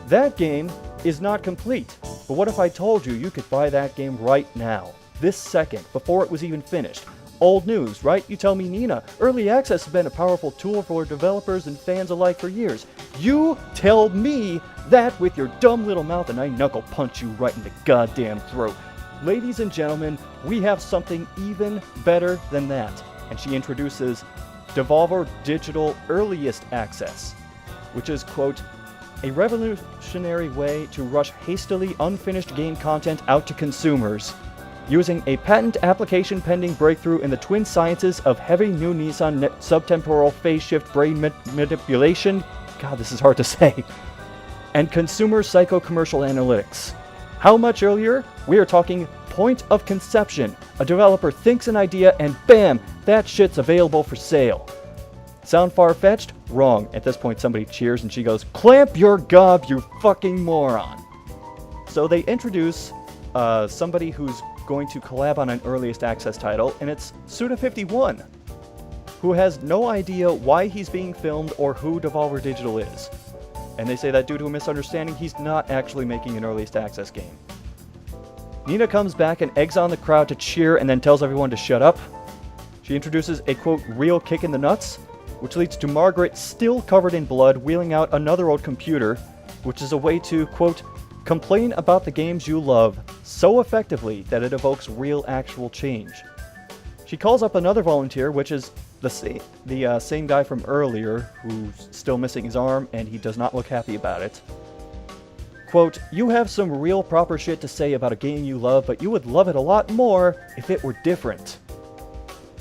That game is not complete. But what if I told you you could buy that game right now? This second, before it was even finished. Old news, right? You tell me, Nina. Early access has been a powerful tool for developers and fans alike for years. You tell me that with your dumb little mouth, and I knuckle punch you right in the goddamn throat. Ladies and gentlemen, we have something even better than that. And she introduces Devolver Digital Earliest Access, which is, quote, a revolutionary way to rush hastily unfinished game content out to consumers. Using a patent application pending breakthrough in the twin sciences of heavy new Nissan subtemporal phase shift brain manipulation, God, this is hard to say, and consumer psycho-commercial analytics. How much earlier? We are talking point of conception. A developer thinks an idea and bam, that shit's available for sale. Sound far-fetched? Wrong. At this point somebody cheers and she goes, clamp your gob, you fucking moron. So they introduce somebody who's going to collab on an earliest access title, and it's Suda51, who has no idea why he's being filmed or who Devolver Digital is. And they say that due to a misunderstanding, he's not actually making an earliest access game. Nina comes back and eggs on the crowd to cheer and then tells everyone to shut up. She introduces a, quote, real kick in the nuts, which leads to Margaret, still covered in blood, wheeling out another old computer, which is a way to, quote, complain about the games you love so effectively that it evokes real actual change. She calls up another volunteer, which is the same guy from earlier, who's still missing his arm, and he does not look happy about it. Quote, you have some real proper shit to say about a game you love, but you would love it a lot more if it were different.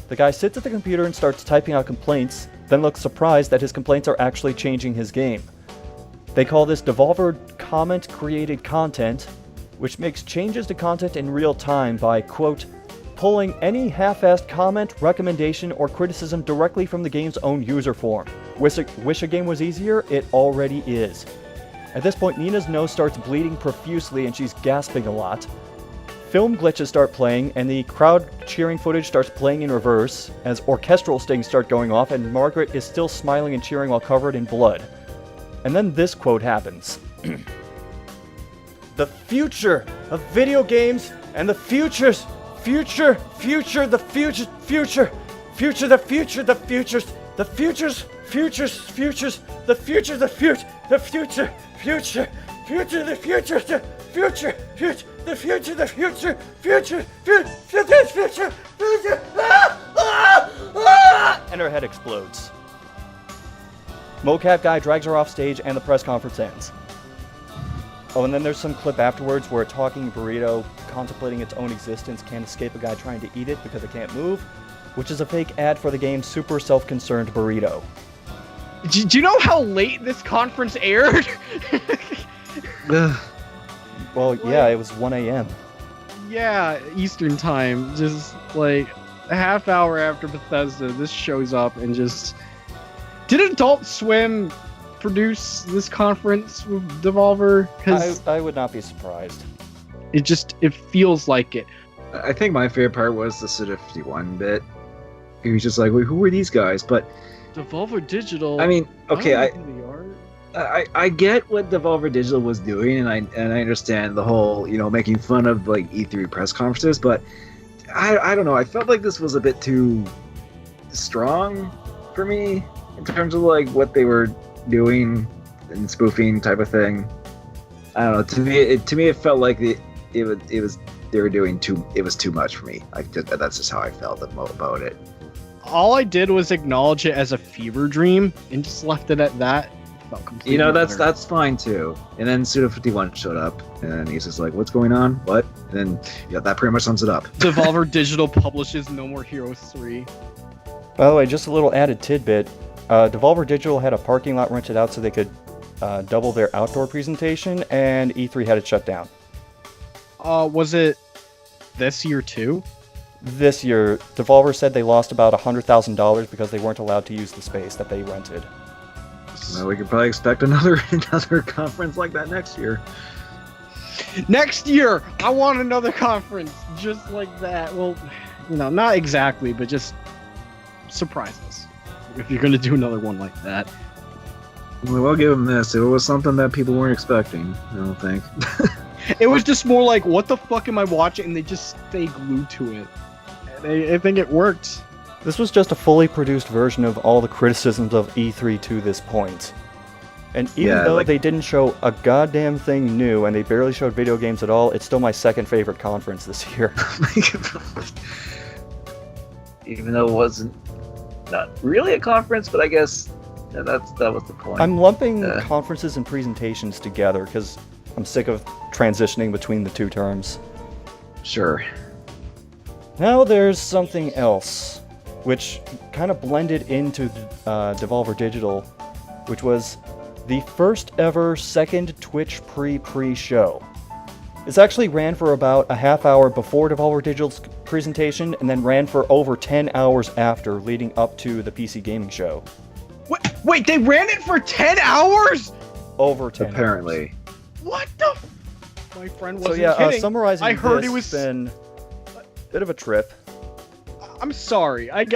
The guy sits at the computer and starts typing out complaints, then looks surprised that his complaints are actually changing his game. They call this Devolver Comment-Created Content, which makes changes to content in real time by, quote, pulling any half-assed comment, recommendation, or criticism directly from the game's own user form. Wish a game was easier? It already is. At this point, Nina's nose starts bleeding profusely and she's gasping a lot. Film glitches start playing, and the crowd cheering footage starts playing in reverse as orchestral stings start going off, and Margaret is still smiling and cheering while covered in blood. And then this quote happens. The future of video games and the futures, future, the futures, future, the future, the futures, the futures, the future, the future, the future, the future, and her head explodes. Mocap guy drags her off stage and the press conference ends. Oh, and then there's some clip afterwards where a talking burrito contemplating its own existence can't escape a guy trying to eat it because it can't move, which is a fake ad for the game Super Self-Concerned Burrito. Do you know how late this conference aired? Well, yeah, it was 1 a.m. Yeah, Eastern time. Just like a half hour after Bethesda, this shows up and just... Did Adult Swim produce this conference with Devolver? Because I would not be surprised. it feels like it. I think my favorite part was the Suda 51 bit. He was just like, wait, who are these guys? But Devolver Digital. I mean, okay, I I get what Devolver Digital was doing, and I understand the whole, making fun of like E3 press conferences, but I don't know. I felt like this was a bit too strong for me in terms of like what they were doing and spoofing type of thing. I don't know. To me, it felt like it was they were doing too. It was too much for me. That's just how I felt about it. all I did was acknowledge it as a fever dream and just left it at that. Felt completely that's fine too. And then Suda51 showed up, and he's just like, "What's going on? What?" And then that pretty much sums it up. Devolver Digital publishes No More Heroes 3. By the way, just a little added tidbit. Devolver Digital had a parking lot rented out so they could double their outdoor presentation, and E3 had it shut down. Was it this year too? This year, Devolver said they lost about $100,000 because they weren't allowed to use the space that they rented. Well, we could probably expect another conference like that next year. Next year, I want another conference just like that. Well, not exactly, but just surprise us if you're gonna do another one like that. Well, I'll give them this. It was something that people weren't expecting, I don't think. It was just more like, what the fuck am I watching? And they just stay glued to it. And I think it worked. This was just a fully produced version of all the criticisms of E3 to this point. And even though they didn't show a goddamn thing new, and they barely showed video games at all, it's still my second favorite conference this year. Even though it wasn't not really a conference, but I guess that was the point. I'm lumping conferences and presentations together because I'm sick of transitioning between the two terms. Sure. Now there's something else, which kind of blended into Devolver Digital, which was the first ever second Twitch pre-show. This actually ran for about a half hour before Devolver Digital's presentation, and then ran for over 10 hours after, leading up to the PC gaming show. Wait, they ran it for 10 hours? Over 10 Apparently. hours. What the? My friend wasn't kidding. Summarizing I heard this, it was been a bit of a trip. I'm sorry. I'm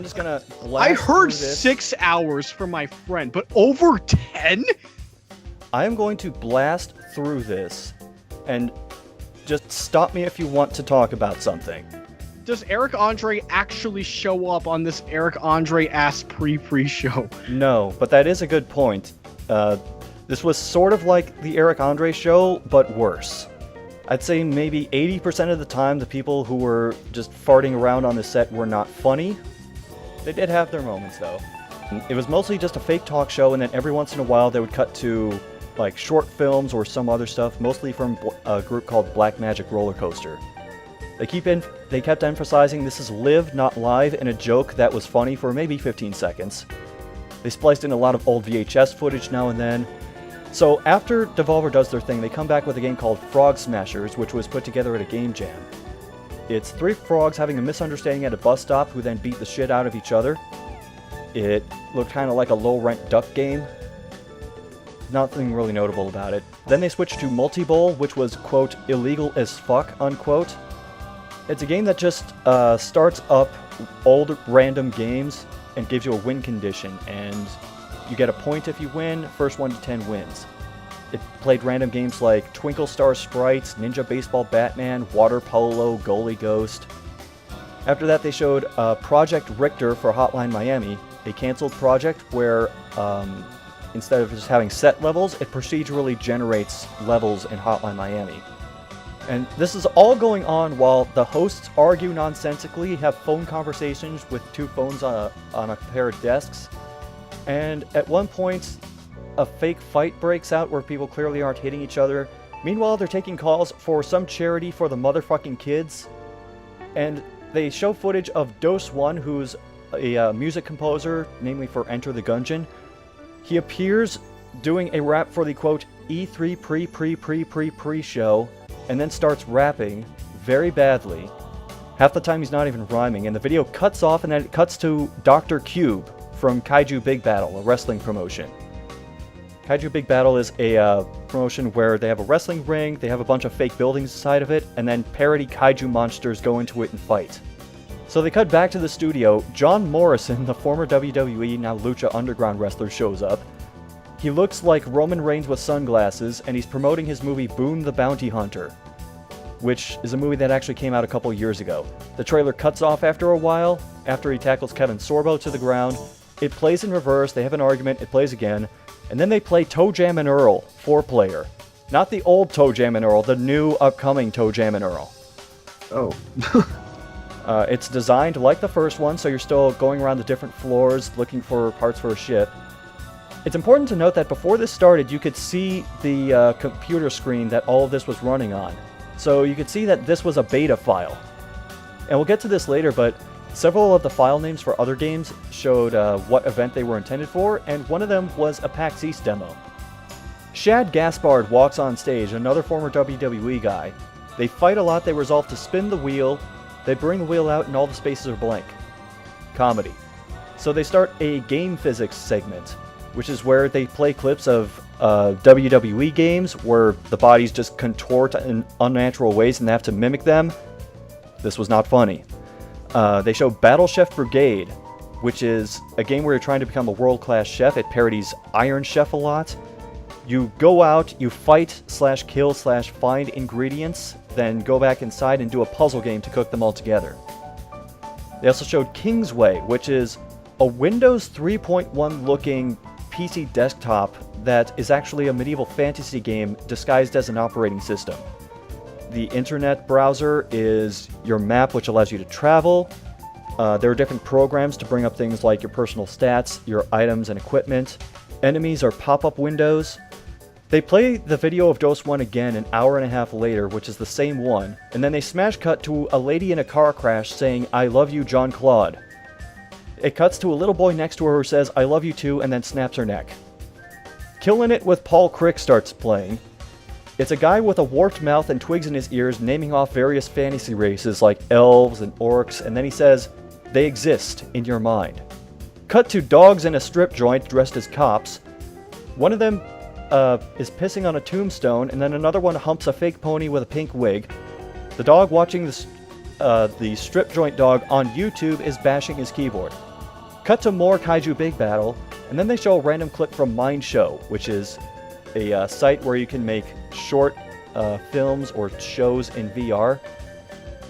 just gonna blast I heard through this. 6 hours from my friend, but over 10? I am going to blast through this, and just stop me if you want to talk about something. Does Eric Andre actually show up on this Eric Andre-ass pre-show? No, but that is a good point. This was sort of like the Eric Andre show, but worse. I'd say maybe 80% of the time the people who were just farting around on the set were not funny. They did have their moments, though. It was mostly just a fake talk show, and then every once in a while they would cut to like short films or some other stuff, mostly from a group called Black Magic Roller Coaster. They kept emphasizing this is live, not live, in a joke that was funny for maybe 15 seconds. They spliced in a lot of old VHS footage now and then. So after Devolver does their thing, they come back with a game called Frog Smashers, which was put together at a game jam. It's 3 frogs having a misunderstanding at a bus stop who then beat the shit out of each other. It looked kind of like a low-rent duck game. Nothing really notable about it. Then they switched to Multi-Bowl, which was, quote, illegal as fuck, unquote. It's a game that just starts up old random games and gives you a win condition, and you get a point if you win. First 1 to 10 wins. It played random games like Twinkle Star Sprites, Ninja Baseball Batman, Water Polo, Goalie Ghost. After that, they showed Project Richter for Hotline Miami, a canceled project where instead of just having set levels, it procedurally generates levels in Hotline Miami. And this is all going on while the hosts argue nonsensically, have phone conversations with 2 phones on a pair of desks. And at one point, a fake fight breaks out where people clearly aren't hitting each other. Meanwhile, they're taking calls for some charity for the motherfucking kids. And they show footage of Dose One, who's a music composer, namely for Enter the Gungeon. He appears doing a rap for the, quote, E3 pre-show, and then starts rapping very badly. Half the time he's not even rhyming, and the video cuts off, and then it cuts to Dr. Cube from Kaiju Big Battle, a wrestling promotion. Kaiju Big Battle is a promotion where they have a wrestling ring, they have a bunch of fake buildings inside of it, and then parody kaiju monsters go into it and fight. So they cut back to the studio. John Morrison, the former WWE, now Lucha Underground wrestler, shows up. He looks like Roman Reigns with sunglasses, and he's promoting his movie Boone the Bounty Hunter, which is a movie that actually came out a couple years ago. The trailer cuts off after a while, after he tackles Kevin Sorbo to the ground. It plays in reverse, they have an argument, it plays again, and then they play Toe Jam and Earl, 4-player. Not the old Toe Jam and Earl, the new upcoming Toe Jam and Earl. Oh. It's designed like the first one, so you're still going around the different floors looking for parts for a ship. It's important to note that before this started, you could see the computer screen that all of this was running on. So you could see that this was a beta file. And we'll get to this later, but Several of the file names for other games showed what event they were intended for, and one of them was a PAX East demo. Shad Gaspard walks on stage, another former WWE guy. They fight a lot, they resolve to spin the wheel, they bring the wheel out and all the spaces are blank. Comedy. So they start a game physics segment, which is where they play clips of WWE games where the bodies just contort in unnatural ways and they have to mimic them. This was not funny. They show Battle Chef Brigade, which is a game where you're trying to become a world-class chef. It parodies Iron Chef a lot. You go out, you fight / kill / find ingredients, then go back inside and do a puzzle game to cook them all together. They also showed Kingsway, which is a Windows 3.1 looking PC desktop that is actually a medieval fantasy game disguised as an operating system. The internet browser is your map, which allows you to travel. There are different programs to bring up things like your personal stats, your items and equipment. Enemies are pop-up windows. They play the video of Dose 1 again an hour and a half later, which is the same one, and then they smash cut to a lady in a car crash saying, "I love you, Jean-Claude." It cuts to a little boy next to her who says, "I love you too," and then snaps her neck. Killin' It with Paul Crick starts playing. It's a guy with a warped mouth and twigs in his ears naming off various fantasy races like elves and orcs, and then he says, "They exist in your mind." Cut to dogs in a strip joint dressed as cops. One of them is pissing on a tombstone, and then another one humps a fake pony with a pink wig. The dog watching the strip joint dog on YouTube is bashing his keyboard. Cut to more Kaiju Big Battle, and then they show a random clip from Mind Show, which is a site where you can make short films or shows in VR.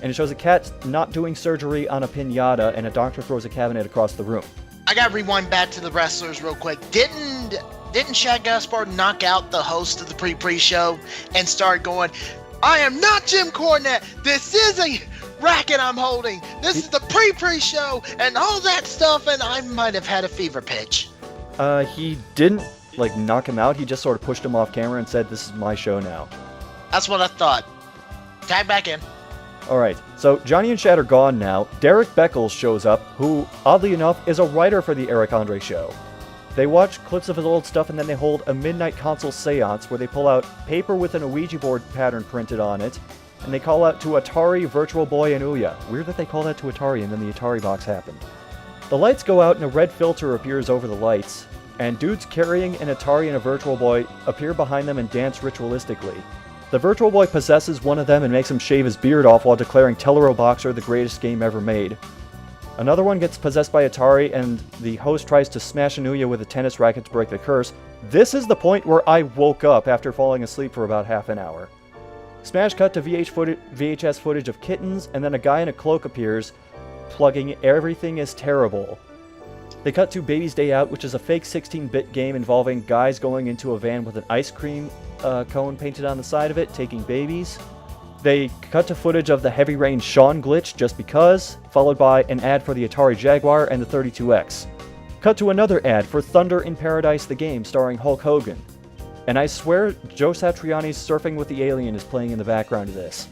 And it shows a cat not doing surgery on a piñata, and a doctor throws a cabinet across the room. I gotta rewind back to the wrestlers real quick. Didn't Shad Gaspard knock out the host of the pre-show and start going, "I am not Jim Cornette. This is a racket I'm holding. This is the pre-show and all that stuff," and I might have had a fever pitch. He didn't knock him out. He just sort of pushed him off camera and said, "This is my show now." That's what I thought. Tag back in. Alright, so Johnny and Shad are gone now. Derek Beckles shows up, who, oddly enough, is a writer for the Eric Andre Show. They watch clips of his old stuff and then they hold a midnight console seance where they pull out paper with an Ouija board pattern printed on it, and they call out to Atari, Virtual Boy, and Ouya. Weird that they call that to Atari and then the Atari box happened. The lights go out and a red filter appears over the lights, and dudes carrying an Atari and a Virtual Boy appear behind them and dance ritualistically. The Virtual Boy possesses one of them and makes him shave his beard off while declaring Tellero Boxer the greatest game ever made. Another one gets possessed by Atari, and the host tries to smash an Ouya with a tennis racket to break the curse. This is the point where I woke up after falling asleep for about half an hour. Smash cut to VHS footage of kittens, and then a guy in a cloak appears, plugging "Everything is Terrible." They cut to Baby's Day Out, which is a fake 16-bit game involving guys going into a van with an ice cream cone painted on the side of it, taking babies. They cut to footage of the Heavy Rain Shawn glitch, just because, followed by an ad for the Atari Jaguar and the 32X. Cut to another ad for Thunder in Paradise the game, starring Hulk Hogan. And I swear Joe Satriani's Surfing with the Alien is playing in the background of this.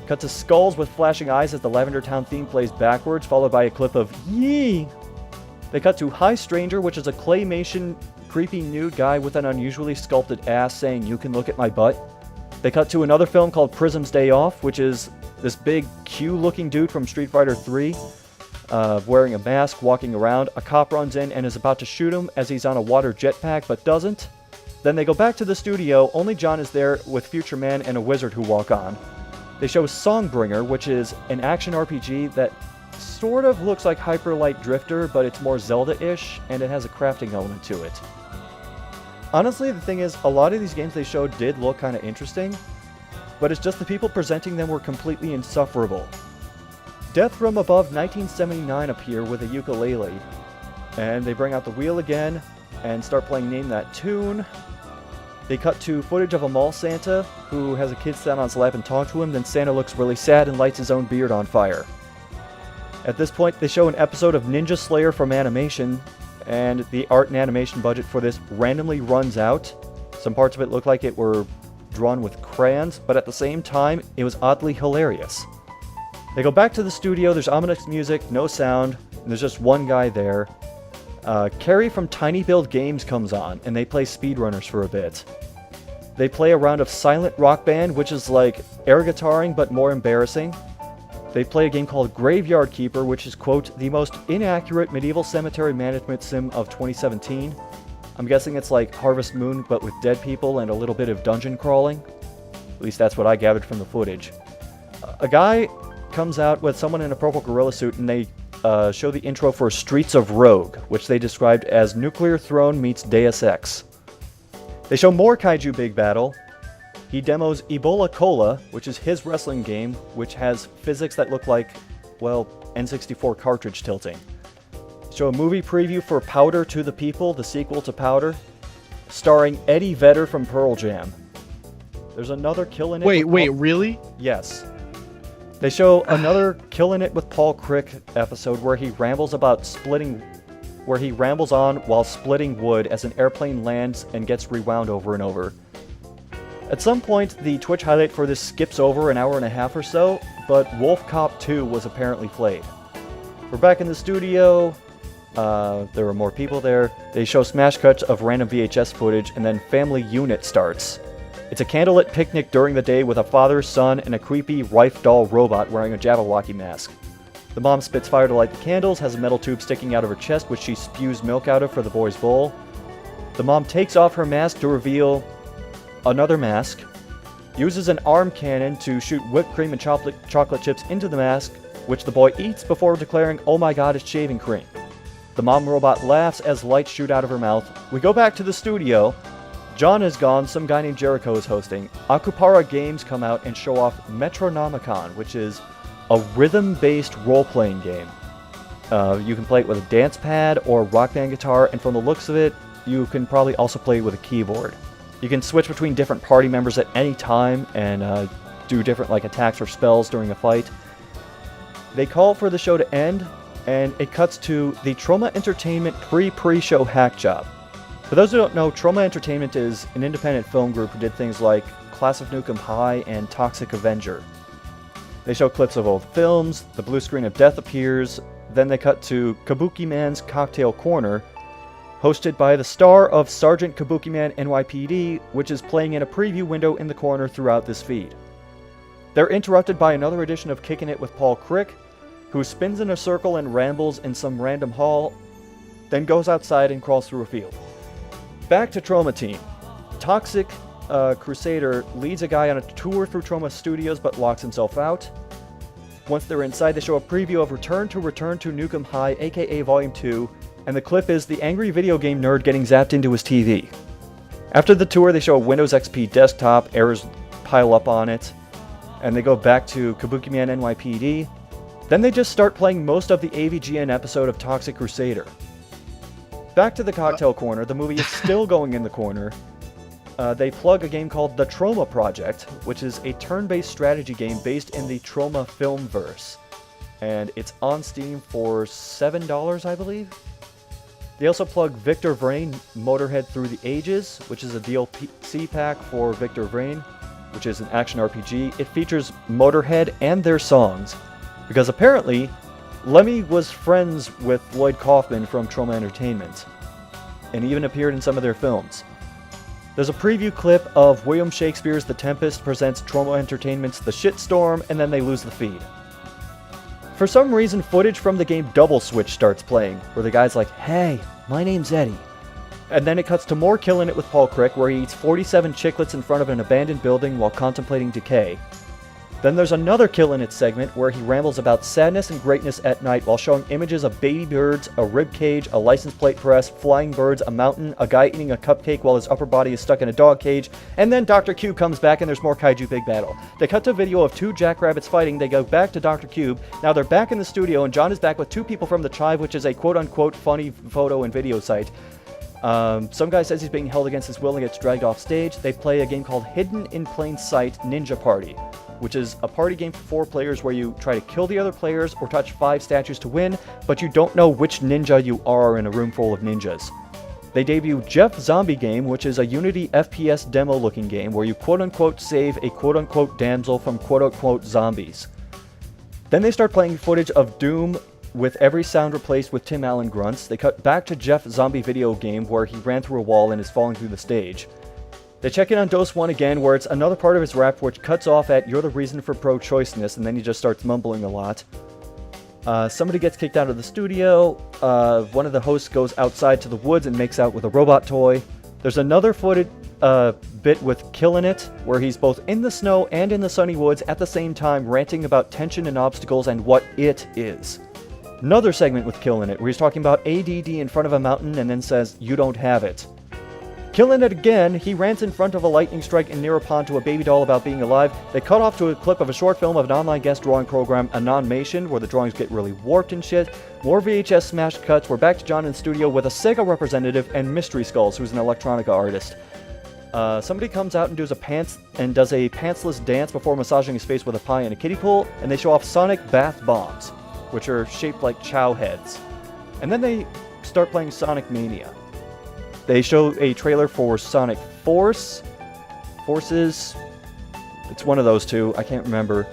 Cut to skulls with flashing eyes as the Lavender Town theme plays backwards, followed by a clip of "Yee!" They cut to Hi Stranger, which is a claymation creepy nude guy with an unusually sculpted ass saying, "You can look at my butt." They cut to another film called Prism's Day Off, which is this big Q-looking dude from Street Fighter 3, wearing a mask, walking around. A cop runs in and is about to shoot him as he's on a water jetpack, but doesn't. Then they go back to the studio. Only John is there with Future Man and a wizard who walk on. They show Songbringer, which is an action RPG that sort of looks like Hyper Light Drifter, but it's more Zelda-ish, and it has a crafting element to it. Honestly, the thing is, a lot of these games they showed did look kind of interesting, but it's just the people presenting them were completely insufferable. Death from Above 1979 appear with a ukulele, and they bring out the wheel again and start playing Name That Tune. They cut to footage of a mall Santa who has a kid stand on his lap and talk to him, then Santa looks really sad and lights his own beard on fire. At this point, they show an episode of Ninja Slayer from animation, and the art and animation budget for this randomly runs out. Some parts of it look like it were drawn with crayons, but at the same time, it was oddly hilarious. They go back to the studio, there's ominous music, no sound, and there's just one guy there. Carrie from Tiny Build Games comes on, and they play speedrunners for a bit. They play a round of Silent Rock Band, which is like air guitaring, but more embarrassing. They play a game called Graveyard Keeper, which is, quote, the most inaccurate medieval cemetery management sim of 2017. I'm guessing it's like Harvest Moon, but with dead people and a little bit of dungeon crawling. At least that's what I gathered from the footage. A guy comes out with someone in a purple gorilla suit, and they show the intro for Streets of Rogue, which they described as Nuclear Throne meets Deus Ex. They show more Kaiju Big Battle. He demos Ebola Cola, which is his wrestling game, which has physics that look like, well, N64 cartridge tilting. Show a movie preview for Powder to the People, the sequel to Powder, starring Eddie Vedder from Pearl Jam. There's another Killin' It. Wait, really? Yes. They show another Killin' It with Paul Crick episode where he rambles on while splitting wood as an airplane lands and gets rewound over and over. At some point, the Twitch highlight for this skips over an hour and a half or so, but Wolf Cop 2 was apparently played. We're back in the studio. There were more people there. They show smash cuts of random VHS footage, and then Family Unit starts. It's a candlelit picnic during the day with a father, son, and a creepy Rife doll robot wearing a Jabberwocky mask. The mom spits fire to light the candles, has a metal tube sticking out of her chest which she spews milk out of for the boy's bowl. The mom takes off her mask to reveal another mask, uses an arm cannon to shoot whipped cream and chocolate chips into the mask, which the boy eats before declaring, "Oh my god, it's shaving cream." The mom robot laughs as lights shoot out of her mouth. We go back to the studio. John is gone, some guy named Jericho is hosting. Akupara Games come out and show off Metronomicon, which is a rhythm-based role-playing game. You can play it with a dance pad or rock band guitar, and from the looks of it, you can probably also play it with a keyboard. You can switch between different party members at any time and do different attacks or spells during a fight. They call for the show to end, and it cuts to the Trauma Entertainment pre-show hack job. For those who don't know, Trauma Entertainment is an independent film group who did things like Class of Nukem High and Toxic Avenger. They show clips of old films, the blue screen of death appears, then they cut to Kabuki Man's Cocktail Corner, hosted by the star of Sergeant Kabuki Man NYPD, which is playing in a preview window in the corner throughout this feed. They're interrupted by another edition of Kickin' It with Paul Crick, who spins in a circle and rambles in some random hall, then goes outside and crawls through a field. Back to Trauma Team. Toxic Crusader leads a guy on a tour through Trauma Studios but locks himself out. Once they're inside, they show a preview of Return to Nukem High, aka Volume 2, and the clip is the angry video game nerd getting zapped into his TV. After the tour, they show a Windows XP desktop, errors pile up on it, and they go back to Kabuki Man NYPD. Then they just start playing most of the AVGN episode of Toxic Crusader. Back to the Cocktail Corner, the movie is still going in the corner. They plug a game called The Trauma Project, which is a turn-based strategy game based in the Trauma filmverse. And it's on Steam for $7, I believe? They also plug Victor Vrain, Motorhead Through the Ages, which is a DLC pack for Victor Vrain, which is an action RPG. It features Motorhead and their songs, because apparently Lemmy was friends with Lloyd Kaufman from Trauma Entertainment, and even appeared in some of their films. There's a preview clip of William Shakespeare's The Tempest presents Trauma Entertainment's The Shitstorm, and then they lose the feed. For some reason, footage from the game Double Switch starts playing, where the guy's like, "Hey, my name's Eddie." And then it cuts to more Killin' It with Paul Crick, where he eats 47 chiclets in front of an abandoned building while contemplating decay. Then there's another Killin' It segment where he rambles about sadness and greatness at night while showing images of baby birds, a rib cage, a license plate press, flying birds, a mountain, a guy eating a cupcake while his upper body is stuck in a dog cage, and then Dr. Cube comes back and there's more Kaiju Big Battle. They cut to a video of two jackrabbits fighting, they go back to Dr. Cube, now they're back in the studio and John is back with two people from the Chive, which is a quote-unquote funny photo and video site. Some guy says he's being held against his will and gets dragged off stage. They play a game called Hidden in Plain Sight Ninja Party, which is a party game for 4 players where you try to kill the other players or touch 5 statues to win, but you don't know which ninja you are in a room full of ninjas. They debut Jeff Zombie Game, which is a Unity FPS demo-looking game where you quote-unquote save a quote-unquote damsel from quote-unquote zombies. Then they start playing footage of Doom with every sound replaced with Tim Allen grunts. They cut back to Jeff Zombie video game where he ran through a wall and is falling through the stage. They check in on Dose 1 again, where it's another part of his rap which cuts off at "You're the reason for pro-choiceness," and then he just starts mumbling a lot. Somebody gets kicked out of the studio. One of the hosts goes outside to the woods and makes out with a robot toy. There's another footage bit with Killin' It, where he's both in the snow and in the sunny woods at the same time, ranting about tension and obstacles and what it is. Another segment with Killin' It, where he's talking about ADD in front of a mountain and then says, "You don't have it." Killin' It again, he rants in front of a lightning strike and near a pond to a baby doll about being alive. They cut off to a clip of a short film of an online guest drawing program, Anonmation, where the drawings get really warped and shit. More VHS smash cuts. We're back to John in the studio with a Sega representative and Mystery Skulls, who's an electronica artist. Somebody comes out and does a pantsless dance before massaging his face with a pie in a kiddie pool, and they show off Sonic bath bombs, which are shaped like chow heads. And then they start playing Sonic Mania. They show a trailer for Sonic Forces. It's one of those two. I can't remember.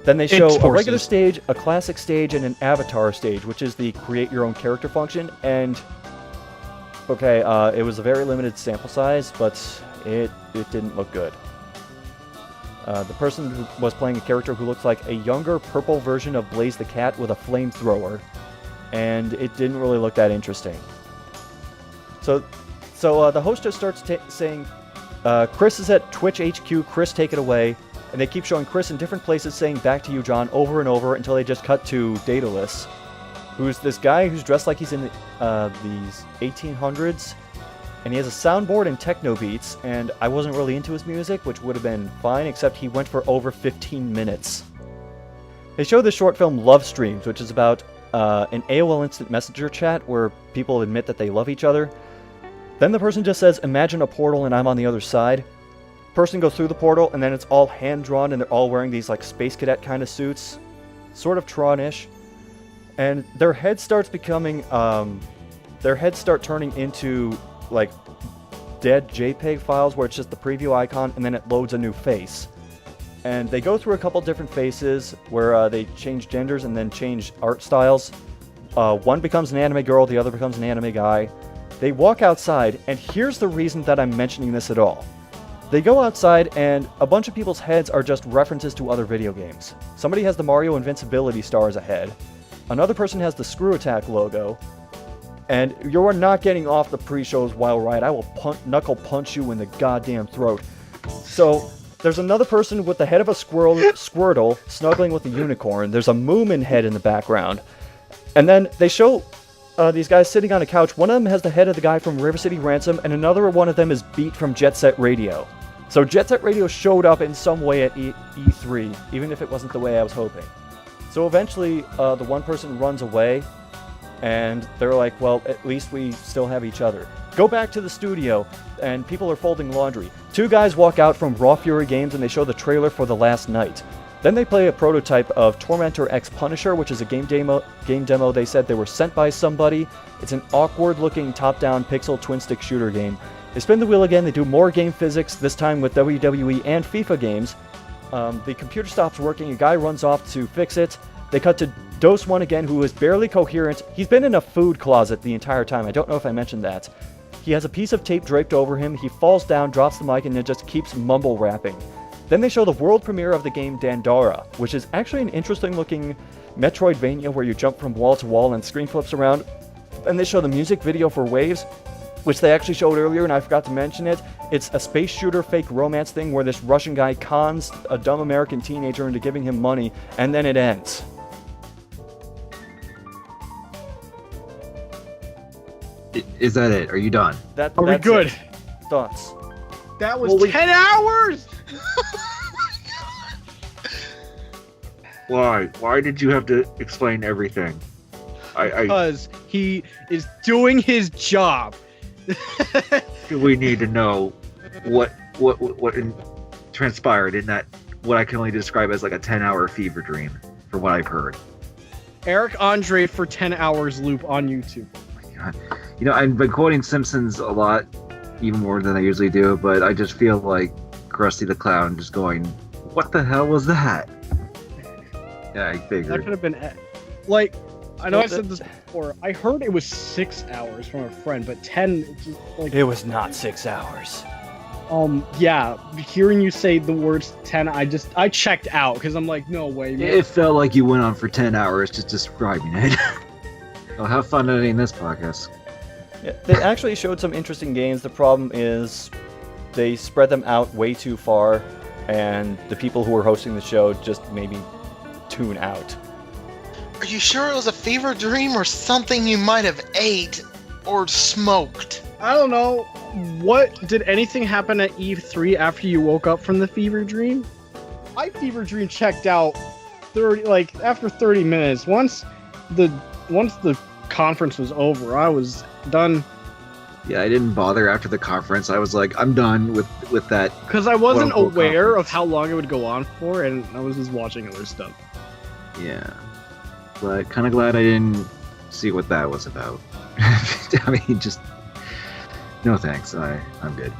Then they show a regular stage, a classic stage, and an avatar stage, which is the create your own character function. And okay, it was a very limited sample size, but it didn't look good. The person who was playing a character who looks like a younger purple version of Blaze the Cat with a flamethrower, and it didn't really look that interesting. So the host just starts saying, Chris is at Twitch HQ, Chris take it away, and they keep showing Chris in different places saying back to you, John, over and over until they just cut to Daedalus, who's this guy who's dressed like he's in these 1800s, and he has a soundboard and techno beats, and I wasn't really into his music, which would have been fine, except he went for over 15 minutes. They show the short film Love Streams, which is about an AOL Instant Messenger chat where people admit that they love each other. Then the person just says, imagine a portal and I'm on the other side. Person goes through the portal and then it's all hand-drawn and they're all wearing these like space cadet kind of suits. Sort of Tron-ish. And their heads start turning into like dead JPEG files where it's just the preview icon and then it loads a new face. And they go through a couple different faces where they change genders and then change art styles. One becomes an anime girl, the other becomes an anime guy. They walk outside, and here's the reason that I'm mentioning this at all. They go outside, and a bunch of people's heads are just references to other video games. Somebody has the Mario Invincibility stars ahead. Another person has the Screw Attack logo. And you're not getting off the pre-show's wild ride. I will knuckle punch you in the goddamn throat. So there's another person with the head of a Squirtle snuggling with a unicorn. There's a Moomin head in the background. And then they show these guys sitting on a couch. One of them has the head of the guy from River City Ransom, and another one of them is Beat from Jet Set Radio. So Jet Set Radio showed up in some way at E3, even if it wasn't the way I was hoping. So eventually, the one person runs away, and they're like, well, at least we still have each other. Go back to the studio, and people are folding laundry. Two guys walk out from Raw Fury Games, and they show the trailer for The Last Night. Then they play a prototype of Tormentor X Punisher, which is a game demo. They said they were sent by somebody. It's an awkward-looking top-down pixel twin-stick shooter game. They spin the wheel again. They do more game physics, this time with WWE and FIFA games. The computer stops working. A guy runs off to fix it. They cut to Dose 1 again, who is barely coherent. He's been in a food closet the entire time. I don't know if I mentioned that. He has a piece of tape draped over him. He falls down, drops the mic, and then just keeps mumble rapping. Then they show the world premiere of the game Dandara, which is actually an interesting-looking Metroidvania where you jump from wall to wall and screen flips around. And they show the music video for Waves, which they actually showed earlier, and I forgot to mention it. It's a space shooter fake romance thing where this Russian guy cons a dumb American teenager into giving him money, and then it ends. Is that it? Are you done? Are we good? Thoughts? That was 10 hours! Why? Why did you have to explain everything? Because he is doing his job. We need to know what transpired in that, what I can only describe as like a 10-hour fever dream, from what I've heard. Eric Andre for 10 hours loop on YouTube. Oh my God. You know, I've been quoting Simpsons a lot, even more than I usually do, but I just feel like Krusty the Clown just going, what the hell was that? Yeah, I That figured. could have been like. I know I said this before. I heard it was 6 hours from a friend, but 10. It's just, like It was not 6 hours. yeah. Hearing you say the words 10, I checked out because I'm like, no way. Man. It felt like you went on for 10 hours just describing it. Well, have fun editing this podcast. Yeah, they actually showed some interesting games. The problem is they spread them out way too far, and the people who were hosting the show just maybe tune out. Are you sure it was a fever dream or something you might have ate or smoked? I don't know. What did anything happen at Eve 3 after you woke up from the fever dream? I fever dream checked out after 30 minutes. Once the conference was over, I was done. Yeah, I didn't bother after the conference. I was like, I'm done with that. Because I wasn't quote-unquote aware conference. of how long it would go on for, and I was just watching other stuff. Yeah. But kind of glad I didn't see what that was about. I mean, just... No thanks. I'm good.